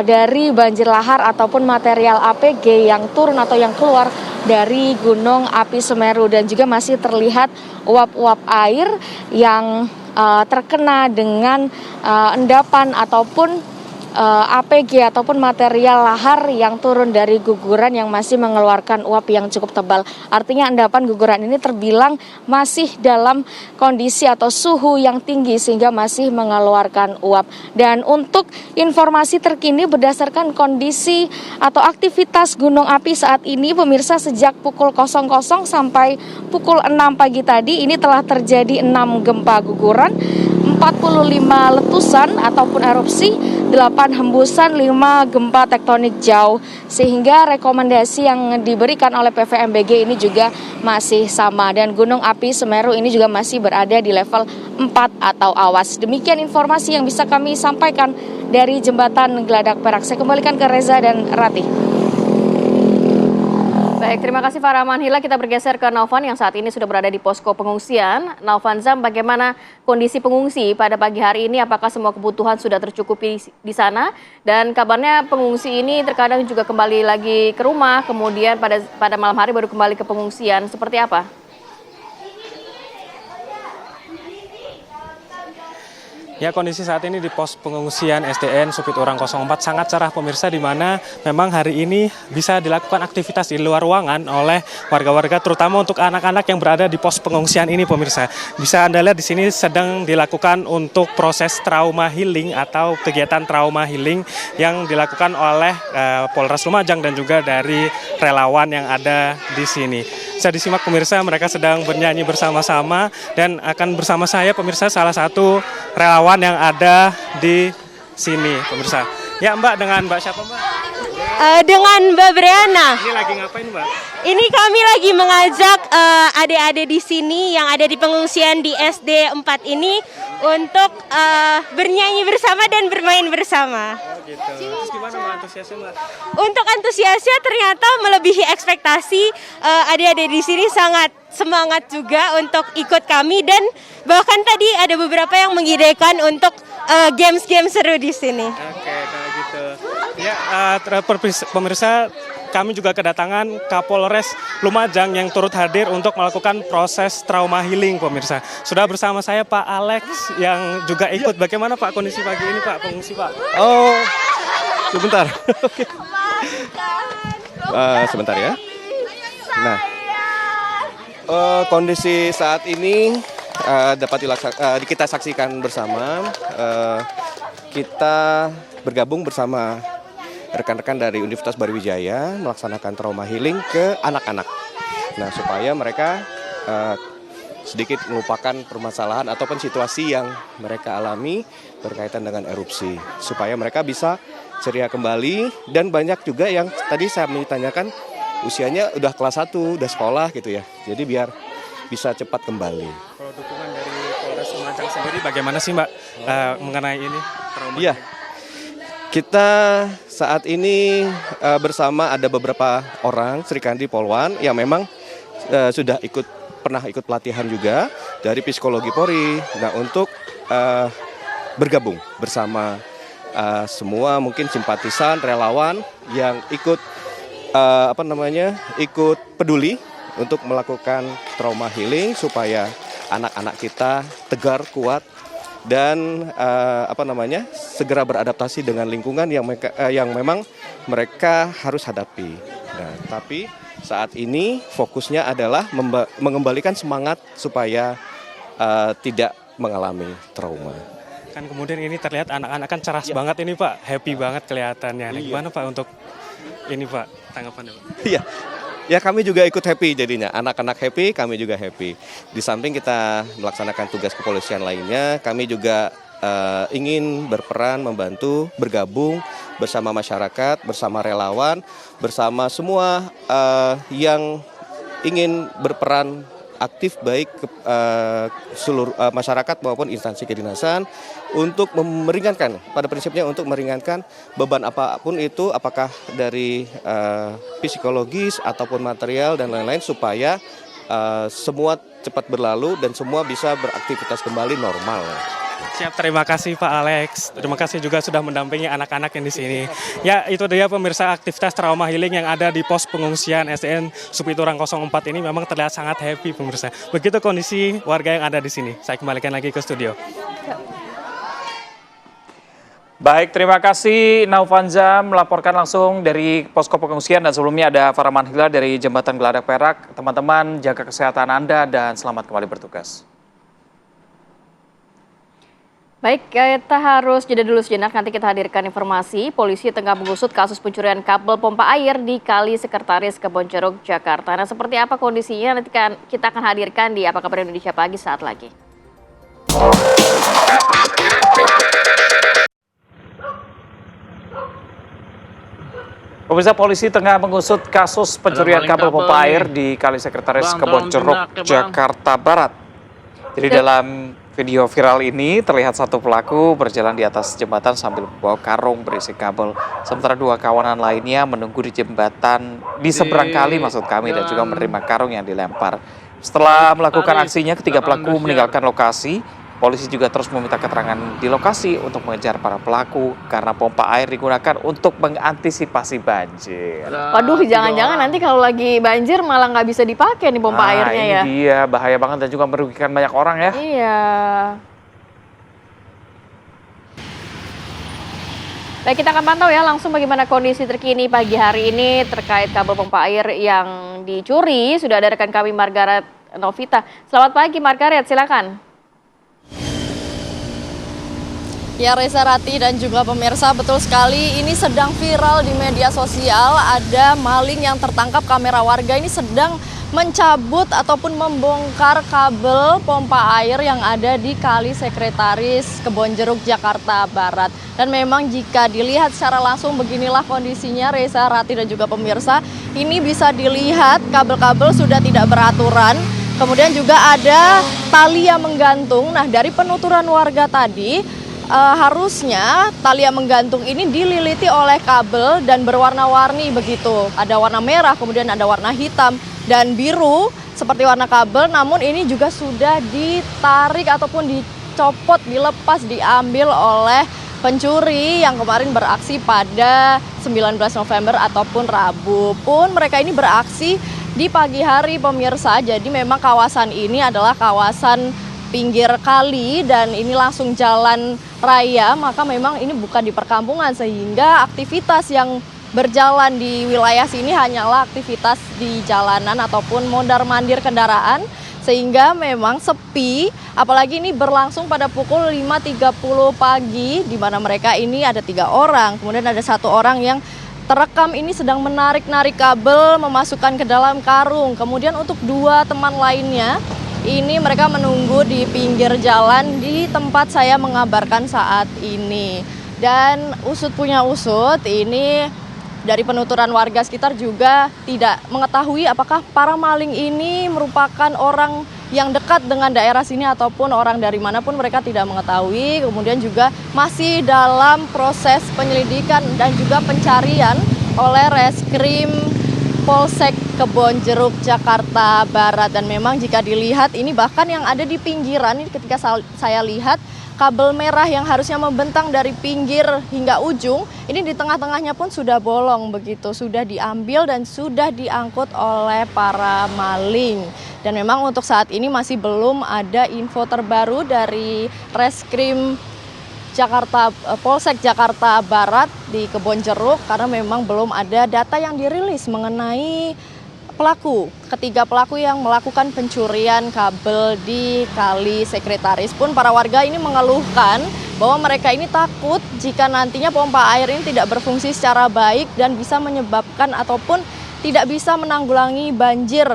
dari banjir lahar ataupun material APG yang turun atau yang keluar dari Gunung Api Semeru, dan juga masih terlihat uap-uap air yang terkena dengan endapan ataupun APG ataupun material lahar yang turun dari guguran yang masih mengeluarkan uap yang cukup tebal. Artinya endapan guguran ini terbilang masih dalam kondisi atau suhu yang tinggi sehingga masih mengeluarkan uap. Dan untuk informasi terkini berdasarkan kondisi atau aktivitas gunung api saat ini, pemirsa, sejak pukul 00 sampai pukul 6 pagi tadi ini telah terjadi 6 gempa guguran, 45 letusan ataupun erupsi, 8 hembusan, 5 gempa tektonik jauh. Sehingga rekomendasi yang diberikan oleh PVMBG ini juga masih sama. Dan Gunung Api Semeru ini juga masih berada di level 4 atau awas. Demikian informasi yang bisa kami sampaikan dari Jembatan Geladak Perak. Saya kembalikan ke Reza dan Rati. Baik, terima kasih Farah Manhila. Kita bergeser ke Naufan yang saat ini sudah berada di posko pengungsian. Naufan Zam, bagaimana kondisi pengungsi pada pagi hari ini? Apakah semua kebutuhan sudah tercukupi di sana? Dan kabarnya pengungsi ini terkadang juga kembali lagi ke rumah, kemudian pada malam hari baru kembali ke pengungsian. Seperti apa? Ya, kondisi saat ini di pos pengungsian SDN Supit Urang 04 sangat cerah, pemirsa, di mana memang hari ini bisa dilakukan aktivitas di luar ruangan oleh warga-warga, terutama untuk anak-anak yang berada di pos pengungsian ini, pemirsa. Bisa Anda lihat di sini sedang dilakukan untuk proses trauma healing atau kegiatan trauma healing yang dilakukan oleh Polres Lumajang dan juga dari relawan yang ada di sini. Bisa disimak, pemirsa, mereka sedang bernyanyi bersama-sama dan akan bersama saya, pemirsa, salah satu relawan yang ada di sini, pemirsa. Ya, Mbak, dengan Mbak siapa, Mbak? Dengan Mbak Briana. Ini lagi ngapain, Mbak? Ini kami lagi mengajak adik-adik di sini yang ada di pengungsian di SD 4 ini untuk bernyanyi bersama dan bermain bersama. Oh, gitu. Terus gimana, Mbak, antusiasnya, Mbak? Untuk antusiasnya ternyata melebihi ekspektasi. Adik-adik di sini sangat semangat juga untuk ikut kami, dan bahkan tadi ada beberapa yang mengidekan untuk games-games seru di sini. Oke, kalau gitu. Ya, pemirsa, kami juga kedatangan Kapolres Lumajang yang turut hadir untuk melakukan proses trauma healing, pemirsa. Sudah bersama saya Pak Alex yang juga ikut. Bagaimana Pak kondisi pagi ini, Pak, pengungsi, Pak? Oh, sebentar. Oke. Sebentar ya. Nah, kondisi saat ini dapat kita saksikan bersama. Kita bergabung bersama rekan-rekan dari Universitas Barwijaya melaksanakan trauma healing ke anak-anak. Nah, supaya mereka sedikit melupakan permasalahan ataupun situasi yang mereka alami berkaitan dengan erupsi, supaya mereka bisa ceria kembali. Dan banyak juga yang tadi saya menanyakan usianya udah kelas 1, udah sekolah gitu ya. Jadi biar bisa cepat kembali. Kalau dukungan dari Polres Lumajang sendiri bagaimana sih, Mbak, mengenai ini trauma? Iya. Kita saat ini bersama ada beberapa orang Srikandi Polwan yang memang sudah pernah ikut pelatihan juga dari Psikologi Polri. Nah, untuk bergabung bersama semua mungkin simpatisan, relawan yang ikut ikut peduli untuk melakukan trauma healing supaya anak-anak kita tegar, kuat, dan segera beradaptasi dengan lingkungan yang memang mereka harus hadapi. Nah, tapi saat ini fokusnya adalah mengembalikan semangat supaya tidak mengalami trauma. Kan kemudian ini terlihat anak-anak kan cerah banget ini, Pak, happy banget kelihatannya. Nah, gimana Pak untuk ini, Pak, tanggapannya, Pak? Iya. Ya, kami juga ikut happy jadinya. Anak-anak happy, kami juga happy. Di samping kita melaksanakan tugas kepolisian lainnya, kami juga ingin berperan, membantu, bergabung bersama masyarakat, bersama relawan, bersama semua yang ingin berperan aktif baik ke seluruh masyarakat maupun instansi kedinasan untuk meringankan, pada prinsipnya untuk meringankan beban apapun itu, apakah dari psikologis ataupun material dan lain-lain, supaya semua cepat berlalu dan semua bisa beraktivitas kembali normal. Siap, terima kasih Pak Alex. Terima kasih juga sudah mendampingi anak-anak yang di sini. Ya, itu dia pemirsa aktivitas trauma healing yang ada di pos pengungsian SDN Supiturang 04 ini memang terlihat sangat happy pemirsa. Begitu kondisi warga yang ada di sini. Saya kembalikan lagi ke studio. Baik, terima kasih Naufanza melaporkan langsung dari posko pengungsian, dan sebelumnya ada Faraman Hilal dari Jembatan Geladak Perak. Teman-teman, jaga kesehatan Anda dan selamat kembali bertugas. Baik, kita harus jeda dulu sejenak, nanti kita hadirkan informasi. Polisi tengah mengusut kasus pencurian kabel pompa air di Kali Sekretaris Kebonjeruk, Jakarta. Nah, seperti apa kondisinya nanti kita akan hadirkan di Apa Kabar Indonesia Pagi saat lagi. Pemirsa, polisi tengah mengusut kasus pencurian kabel pompa air di Kali Sekretaris Kebonjeruk, Jakarta Barat. Jadi dalam video viral ini terlihat satu pelaku berjalan di atas jembatan sambil membawa karung berisi kabel. Sementara dua kawanan lainnya menunggu di jembatan di seberang kali maksud kami, dan juga menerima karung yang dilempar. Setelah melakukan aksinya, ketiga pelaku meninggalkan lokasi. Polisi juga terus meminta keterangan di lokasi untuk mengejar para pelaku karena pompa air digunakan untuk mengantisipasi banjir. Waduh, jangan-jangan nanti kalau lagi banjir malah nggak bisa dipakai nih pompa airnya ya. Ini dia, bahaya banget dan juga merugikan banyak orang ya. Iya. Baik, kita akan pantau ya langsung bagaimana kondisi terkini pagi hari ini terkait kabel pompa air yang dicuri. Sudah ada rekan kami Margaret Novita. Selamat pagi Margaret, silakan. Ya, Reza, Rati, dan juga pemirsa, betul sekali ini sedang viral di media sosial. Ada maling yang tertangkap kamera warga ini sedang mencabut ataupun membongkar kabel pompa air yang ada di Kali Sekretaris Kebonjeruk, Jakarta Barat. Dan memang jika dilihat secara langsung beginilah kondisinya, Reza, Rati, dan juga pemirsa. Ini bisa dilihat kabel-kabel sudah tidak beraturan. Kemudian juga ada tali yang menggantung. Nah, dari penuturan warga tadi, harusnya tali yang menggantung ini dililiti oleh kabel dan berwarna-warni begitu. Ada warna merah, kemudian ada warna hitam dan biru seperti warna kabel. Namun ini juga sudah ditarik ataupun dicopot, dilepas, diambil oleh pencuri yang kemarin beraksi pada 19 November ataupun Rabu. Pun mereka ini beraksi di pagi hari pemirsa. Jadi memang kawasan ini adalah kawasan pinggir kali dan ini langsung jalan raya, maka memang ini bukan di perkampungan, sehingga aktivitas yang berjalan di wilayah sini hanyalah aktivitas di jalanan ataupun mondar-mandir kendaraan, sehingga memang sepi. Apalagi ini berlangsung pada pukul 5.30 pagi, di mana mereka ini ada 3 orang, kemudian ada 1 orang yang terekam ini sedang menarik-narik kabel, memasukkan ke dalam karung. Kemudian untuk 2 teman lainnya, ini mereka menunggu di pinggir jalan di tempat saya mengabarkan saat ini. Dan usut punya usut, ini dari penuturan warga sekitar juga tidak mengetahui apakah para maling ini merupakan orang yang dekat dengan daerah sini ataupun orang dari manapun, mereka tidak mengetahui. Kemudian juga masih dalam proses penyelidikan dan juga pencarian oleh Reskrim Polsek Kebonjeruk, Jakarta Barat. Dan memang jika dilihat ini bahkan yang ada di pinggiran ini, ketika saya lihat kabel merah yang harusnya membentang dari pinggir hingga ujung, ini di tengah-tengahnya pun sudah bolong begitu, sudah diambil dan sudah diangkut oleh para maling. Dan memang untuk saat ini masih belum ada info terbaru dari Reskrim Polsek Jakarta Barat di Kebonjeruk, karena memang belum ada data yang dirilis mengenai pelaku, ketiga pelaku yang melakukan pencurian kabel di Kali Sekretaris. Pun para warga ini mengeluhkan bahwa mereka ini takut jika nantinya pompa air ini tidak berfungsi secara baik dan bisa menyebabkan ataupun tidak bisa menanggulangi banjir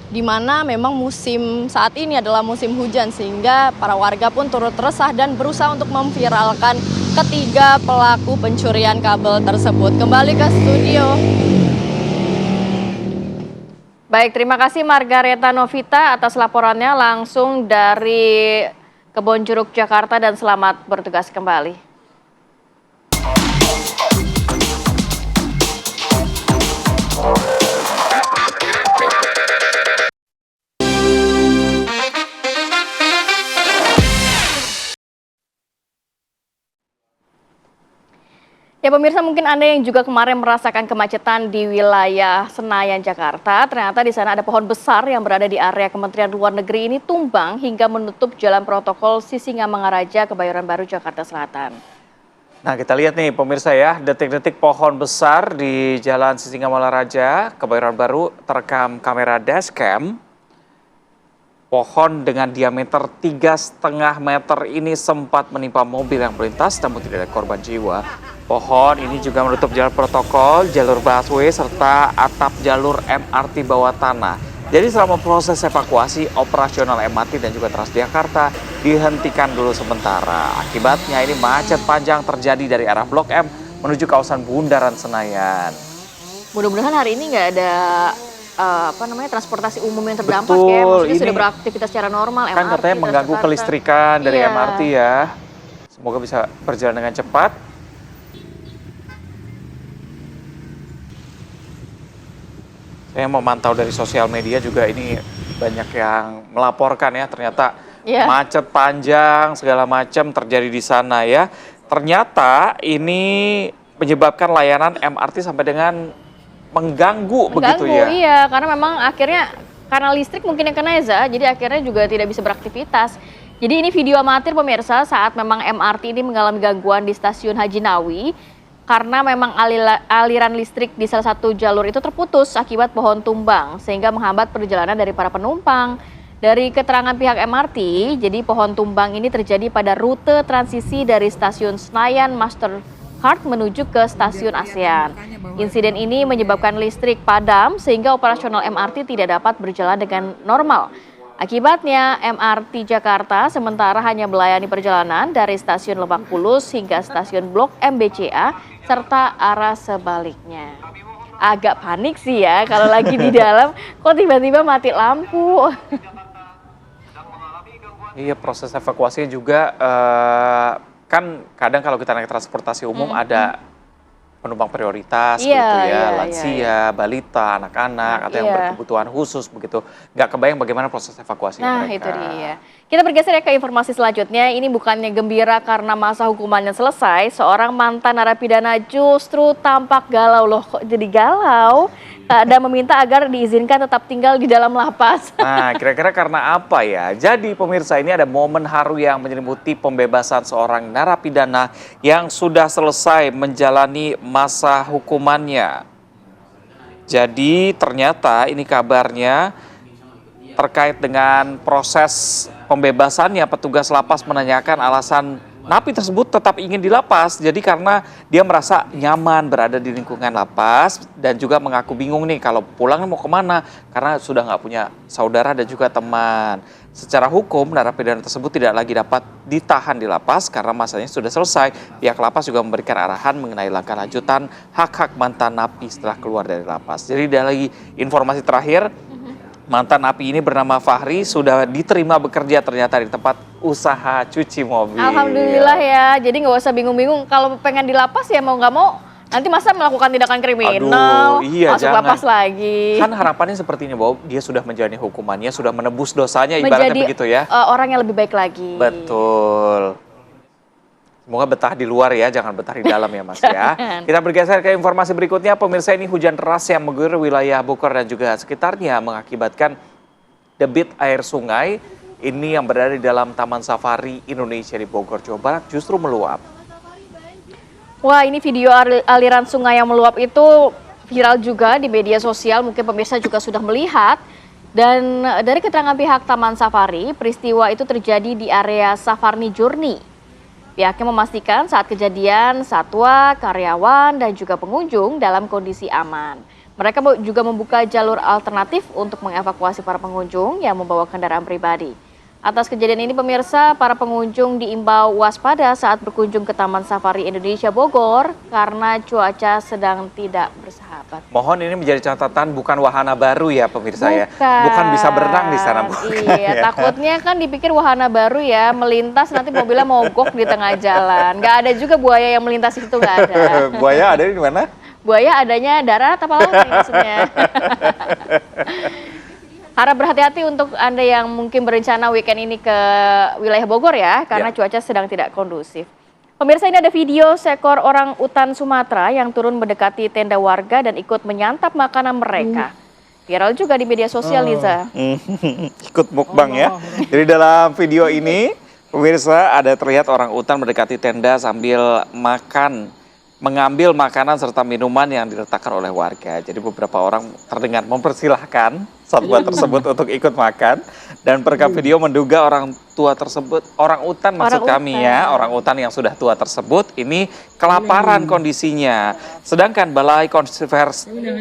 di mana memang musim saat ini adalah musim hujan sehingga para warga pun turut resah dan berusaha untuk memviralkan ketiga pelaku pencurian kabel tersebut. Kembali ke studio. Baik, terima kasih Margareta Novita atas laporannya langsung dari Kebonjeruk, Jakarta, dan selamat bertugas kembali. Ya pemirsa, mungkin Anda yang juga kemarin merasakan kemacetan di wilayah Senayan, Jakarta, ternyata di sana ada pohon besar yang berada di area Kementerian Luar Negeri ini tumbang hingga menutup jalan protokol Sisingamangaraja, Kebayoran Baru, Jakarta Selatan. Nah, kita lihat nih pemirsa ya, detik-detik pohon besar di Jalan Sisingamangaraja, Kebayoran Baru terekam kamera dashcam. Pohon dengan diameter 3,5 meter ini sempat menimpa mobil yang melintas, namun tidak ada korban jiwa. Pohon ini juga menutup jalan protokol, jalur busway, serta atap jalur MRT bawah tanah. Jadi selama proses evakuasi, operasional MRT dan juga Transjakarta dihentikan dulu sementara. Akibatnya ini macet panjang terjadi dari arah Blok M menuju kawasan Bundaran Senayan. Mudah-mudahan hari ini nggak ada transportasi umum yang terdampak. Betul, ya. Maksudnya ini sudah beraktivitas secara normal. Kan MRT, katanya mengganggu Transjakarta. kelistrikan dari Iya. MRT ya. Semoga bisa berjalan dengan cepat. Saya memantau dari sosial media juga ini banyak yang melaporkan ya, ternyata macet panjang segala macam terjadi di sana ya. Ternyata ini menyebabkan layanan MRT sampai dengan mengganggu begitu ya. Iya, karena memang akhirnya karena listrik mungkin yang kena Eza, jadi akhirnya juga tidak bisa beraktivitas. Jadi ini video amatir pemirsa saat memang MRT ini mengalami gangguan di stasiun Haji Nawi. Karena memang aliran listrik di salah satu jalur itu terputus akibat pohon tumbang sehingga menghambat perjalanan dari para penumpang. Dari keterangan pihak MRT, jadi pohon tumbang ini terjadi pada rute transisi dari stasiun Senayan Mastercard menuju ke stasiun ASEAN. Insiden ini menyebabkan listrik padam sehingga operasional MRT tidak dapat berjalan dengan normal. Akibatnya MRT Jakarta sementara hanya melayani perjalanan dari stasiun Lebak Bulus hingga stasiun Blok M BCA serta arah sebaliknya. Agak panik sih ya kalau lagi di dalam kok tiba-tiba mati lampu. Iya, proses evakuasinya juga kan kadang kalau kita naik transportasi umum ada penumpang prioritas gitu ya, lansia, balita, anak-anak, atau yang berkebutuhan khusus begitu. Nggak kebayang bagaimana proses evakuasi mereka. Nah, itu dia. Kita bergeser ya ke informasi selanjutnya. Ini bukannya gembira karena masa hukumannya selesai, seorang mantan narapidana justru tampak galau loh. Kok jadi galau? Dan meminta agar diizinkan tetap tinggal di dalam lapas. Nah, kira-kira karena apa ya? Jadi pemirsa, ini ada momen haru yang menyelimuti pembebasan seorang narapidana yang sudah selesai menjalani masa hukumannya. Jadi ternyata ini kabarnya terkait dengan proses pembebasannya, petugas lapas menanyakan alasan napi tersebut tetap ingin di lapas. Jadi karena dia merasa nyaman berada di lingkungan lapas dan juga mengaku bingung nih kalau pulang mau kemana karena sudah nggak punya saudara dan juga teman. Secara hukum narapidana tersebut tidak lagi dapat ditahan di lapas karena masanya sudah selesai. Pihak lapas juga memberikan arahan mengenai langkah lanjutan hak-hak mantan napi setelah keluar dari lapas. Jadi ada lagi informasi terakhir. Mantan napi ini bernama Fahri sudah diterima bekerja ternyata di tempat usaha cuci mobil. Alhamdulillah ya, jadi nggak usah bingung-bingung. Kalau pengen di lapas ya mau nggak mau, nanti masa melakukan tindakan kriminal, masuk lapas lagi. Kan harapannya seperti ini bahwa dia sudah menjalani hukumannya, sudah menebus dosanya ibaratnya begitu ya. Orang yang lebih baik lagi. Betul. Semoga betah di luar ya, jangan betah di dalam ya Mas ya. Kita bergeser ke informasi berikutnya. Pemirsa, ini hujan deras yang mengguyur wilayah Bogor dan juga sekitarnya mengakibatkan debit air sungai ini yang berada di dalam Taman Safari Indonesia di Bogor, Jawa Barat justru meluap. Wah, ini video aliran sungai yang meluap itu viral juga di media sosial. Mungkin pemirsa juga sudah melihat. Dan dari keterangan pihak Taman Safari, peristiwa itu terjadi di area Safari Journey. Pihaknya memastikan saat kejadian satwa, karyawan, dan juga pengunjung dalam kondisi aman. Mereka juga membuka jalur alternatif untuk mengevakuasi para pengunjung yang membawa kendaraan pribadi. Atas kejadian ini pemirsa, para pengunjung diimbau waspada saat berkunjung ke Taman Safari Indonesia Bogor karena cuaca sedang tidak bersahabat. Mohon ini menjadi catatan, bukan wahana baru ya pemirsa ya. Bukan bisa berenang di sana. Bukan, iya, takutnya kan dipikir wahana baru ya, melintas nanti mobilnya mogok di tengah jalan. Nggak ada juga buaya yang melintas itu, nggak ada. Buaya ada di mana? Buaya adanya darat apa laut nih maksudnya. Harap berhati-hati untuk Anda yang mungkin berencana weekend ini ke wilayah Bogor ya, karena cuaca sedang tidak kondusif. Pemirsa, ini ada video seekor orang utan Sumatera yang turun mendekati tenda warga dan ikut menyantap makanan mereka. Viral juga di media sosial, Liza. Ikut mukbang ya. Jadi dalam video ini, pemirsa, ada terlihat orang utan mendekati tenda sambil mengambil makanan serta minuman yang diletakkan oleh warga. Jadi beberapa orang terdengar mempersilahkan satwa tersebut untuk ikut makan, dan perekam video menduga orang utan orang utan yang sudah tua tersebut ini kelaparan kondisinya. Sedangkan Balai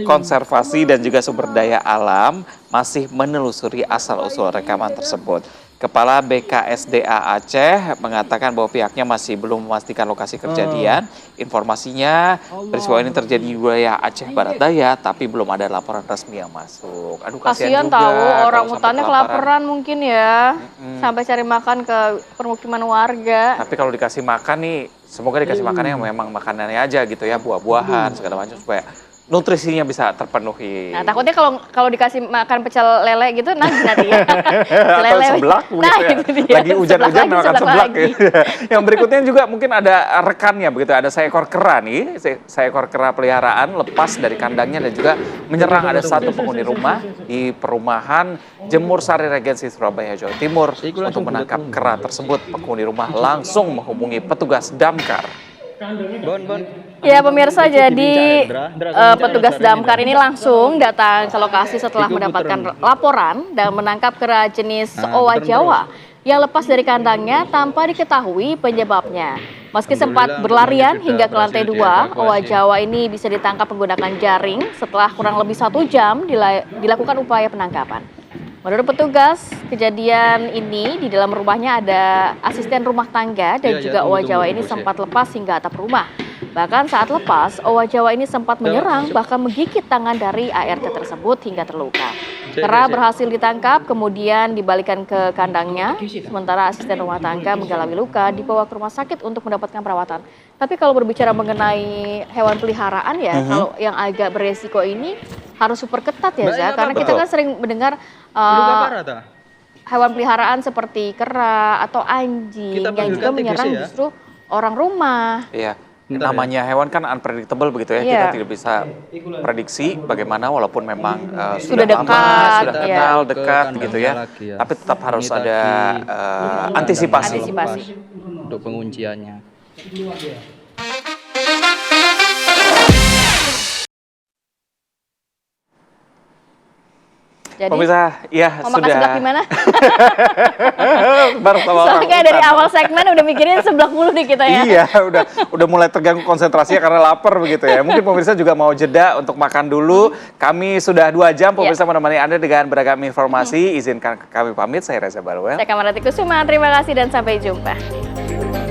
Konservasi dan juga Sumber Daya Alam masih menelusuri asal-usul rekaman tersebut. Kepala BKSDA Aceh mengatakan bahwa pihaknya masih belum memastikan lokasi kejadian. Informasinya peristiwa ini terjadi di wilayah Aceh Barat Daya, tapi belum ada laporan resmi yang masuk. Aduh, kasihan juga tahu orang utannya kelaparan mungkin ya, sampai cari makan ke permukiman warga. Tapi kalau dikasih makan nih, semoga dikasih makannya yang memang makanannya aja gitu ya, buah-buahan segala macam supaya nutrisinya bisa terpenuhi. Nah, takutnya kalau dikasih makan pecel lele gitu nanti ya. Atau seblak begitu ya. Lagi hujan-hujan makan seblak ya. Yang berikutnya juga mungkin ada rekannya begitu, ada seekor kera nih, seekor kera peliharaan lepas dari kandangnya dan juga menyerang ada satu penghuni rumah di perumahan Jemur Sari Regensi Surabaya, Jawa Timur. Untuk menangkap kera tersebut, penghuni rumah langsung menghubungi petugas damkar. Ya pemirsa, jadi petugas damkar ini langsung datang ke lokasi setelah mendapatkan laporan dan menangkap kera jenis owa Jawa yang lepas dari kandangnya tanpa diketahui penyebabnya. Meski sempat berlarian hingga ke lantai 2, owa Jawa ini bisa ditangkap menggunakan jaring setelah kurang lebih 1 jam dilakukan upaya penangkapan. Menurut petugas, kejadian ini di dalam rumahnya ada asisten rumah tangga dan juga owa Jawa ini sempat lepas hingga atap rumah. Bahkan saat lepas, owa Jawa ini sempat menyerang bahkan menggigit tangan dari ART tersebut hingga terluka. Kera berhasil ditangkap kemudian dibalikan ke kandangnya, sementara asisten rumah tangga mengalami luka dibawa ke rumah sakit untuk mendapatkan perawatan. Tapi kalau berbicara mengenai hewan peliharaan ya, kalau yang agak beresiko ini harus super ketat ya, Za, karena kita kan sering mendengar hewan peliharaan seperti kera atau anjing yang juga menyerang justru orang rumah. Iya. Namanya hewan kan unpredictable begitu ya, kita tidak bisa prediksi bagaimana walaupun memang sudah dekat, sudah kenal, dekat gitu ya, tapi tetap harus ada antisipasi untuk pengunciannya. Jadi, pemirsa, ya mau sudah. makan seblak di mana? Soalnya kayak dari awal segmen udah mikirin seblak mulu nih kita ya. Iya, udah mulai terganggu konsentrasinya karena lapar begitu ya. Mungkin pemirsa juga mau jeda untuk makan dulu. Kami sudah 2 jam pemirsa menemani Anda dengan beragam informasi. Izinkan kami pamit, saya Reza Balwel. Saya Kamarati Kusuma, terima kasih dan sampai jumpa.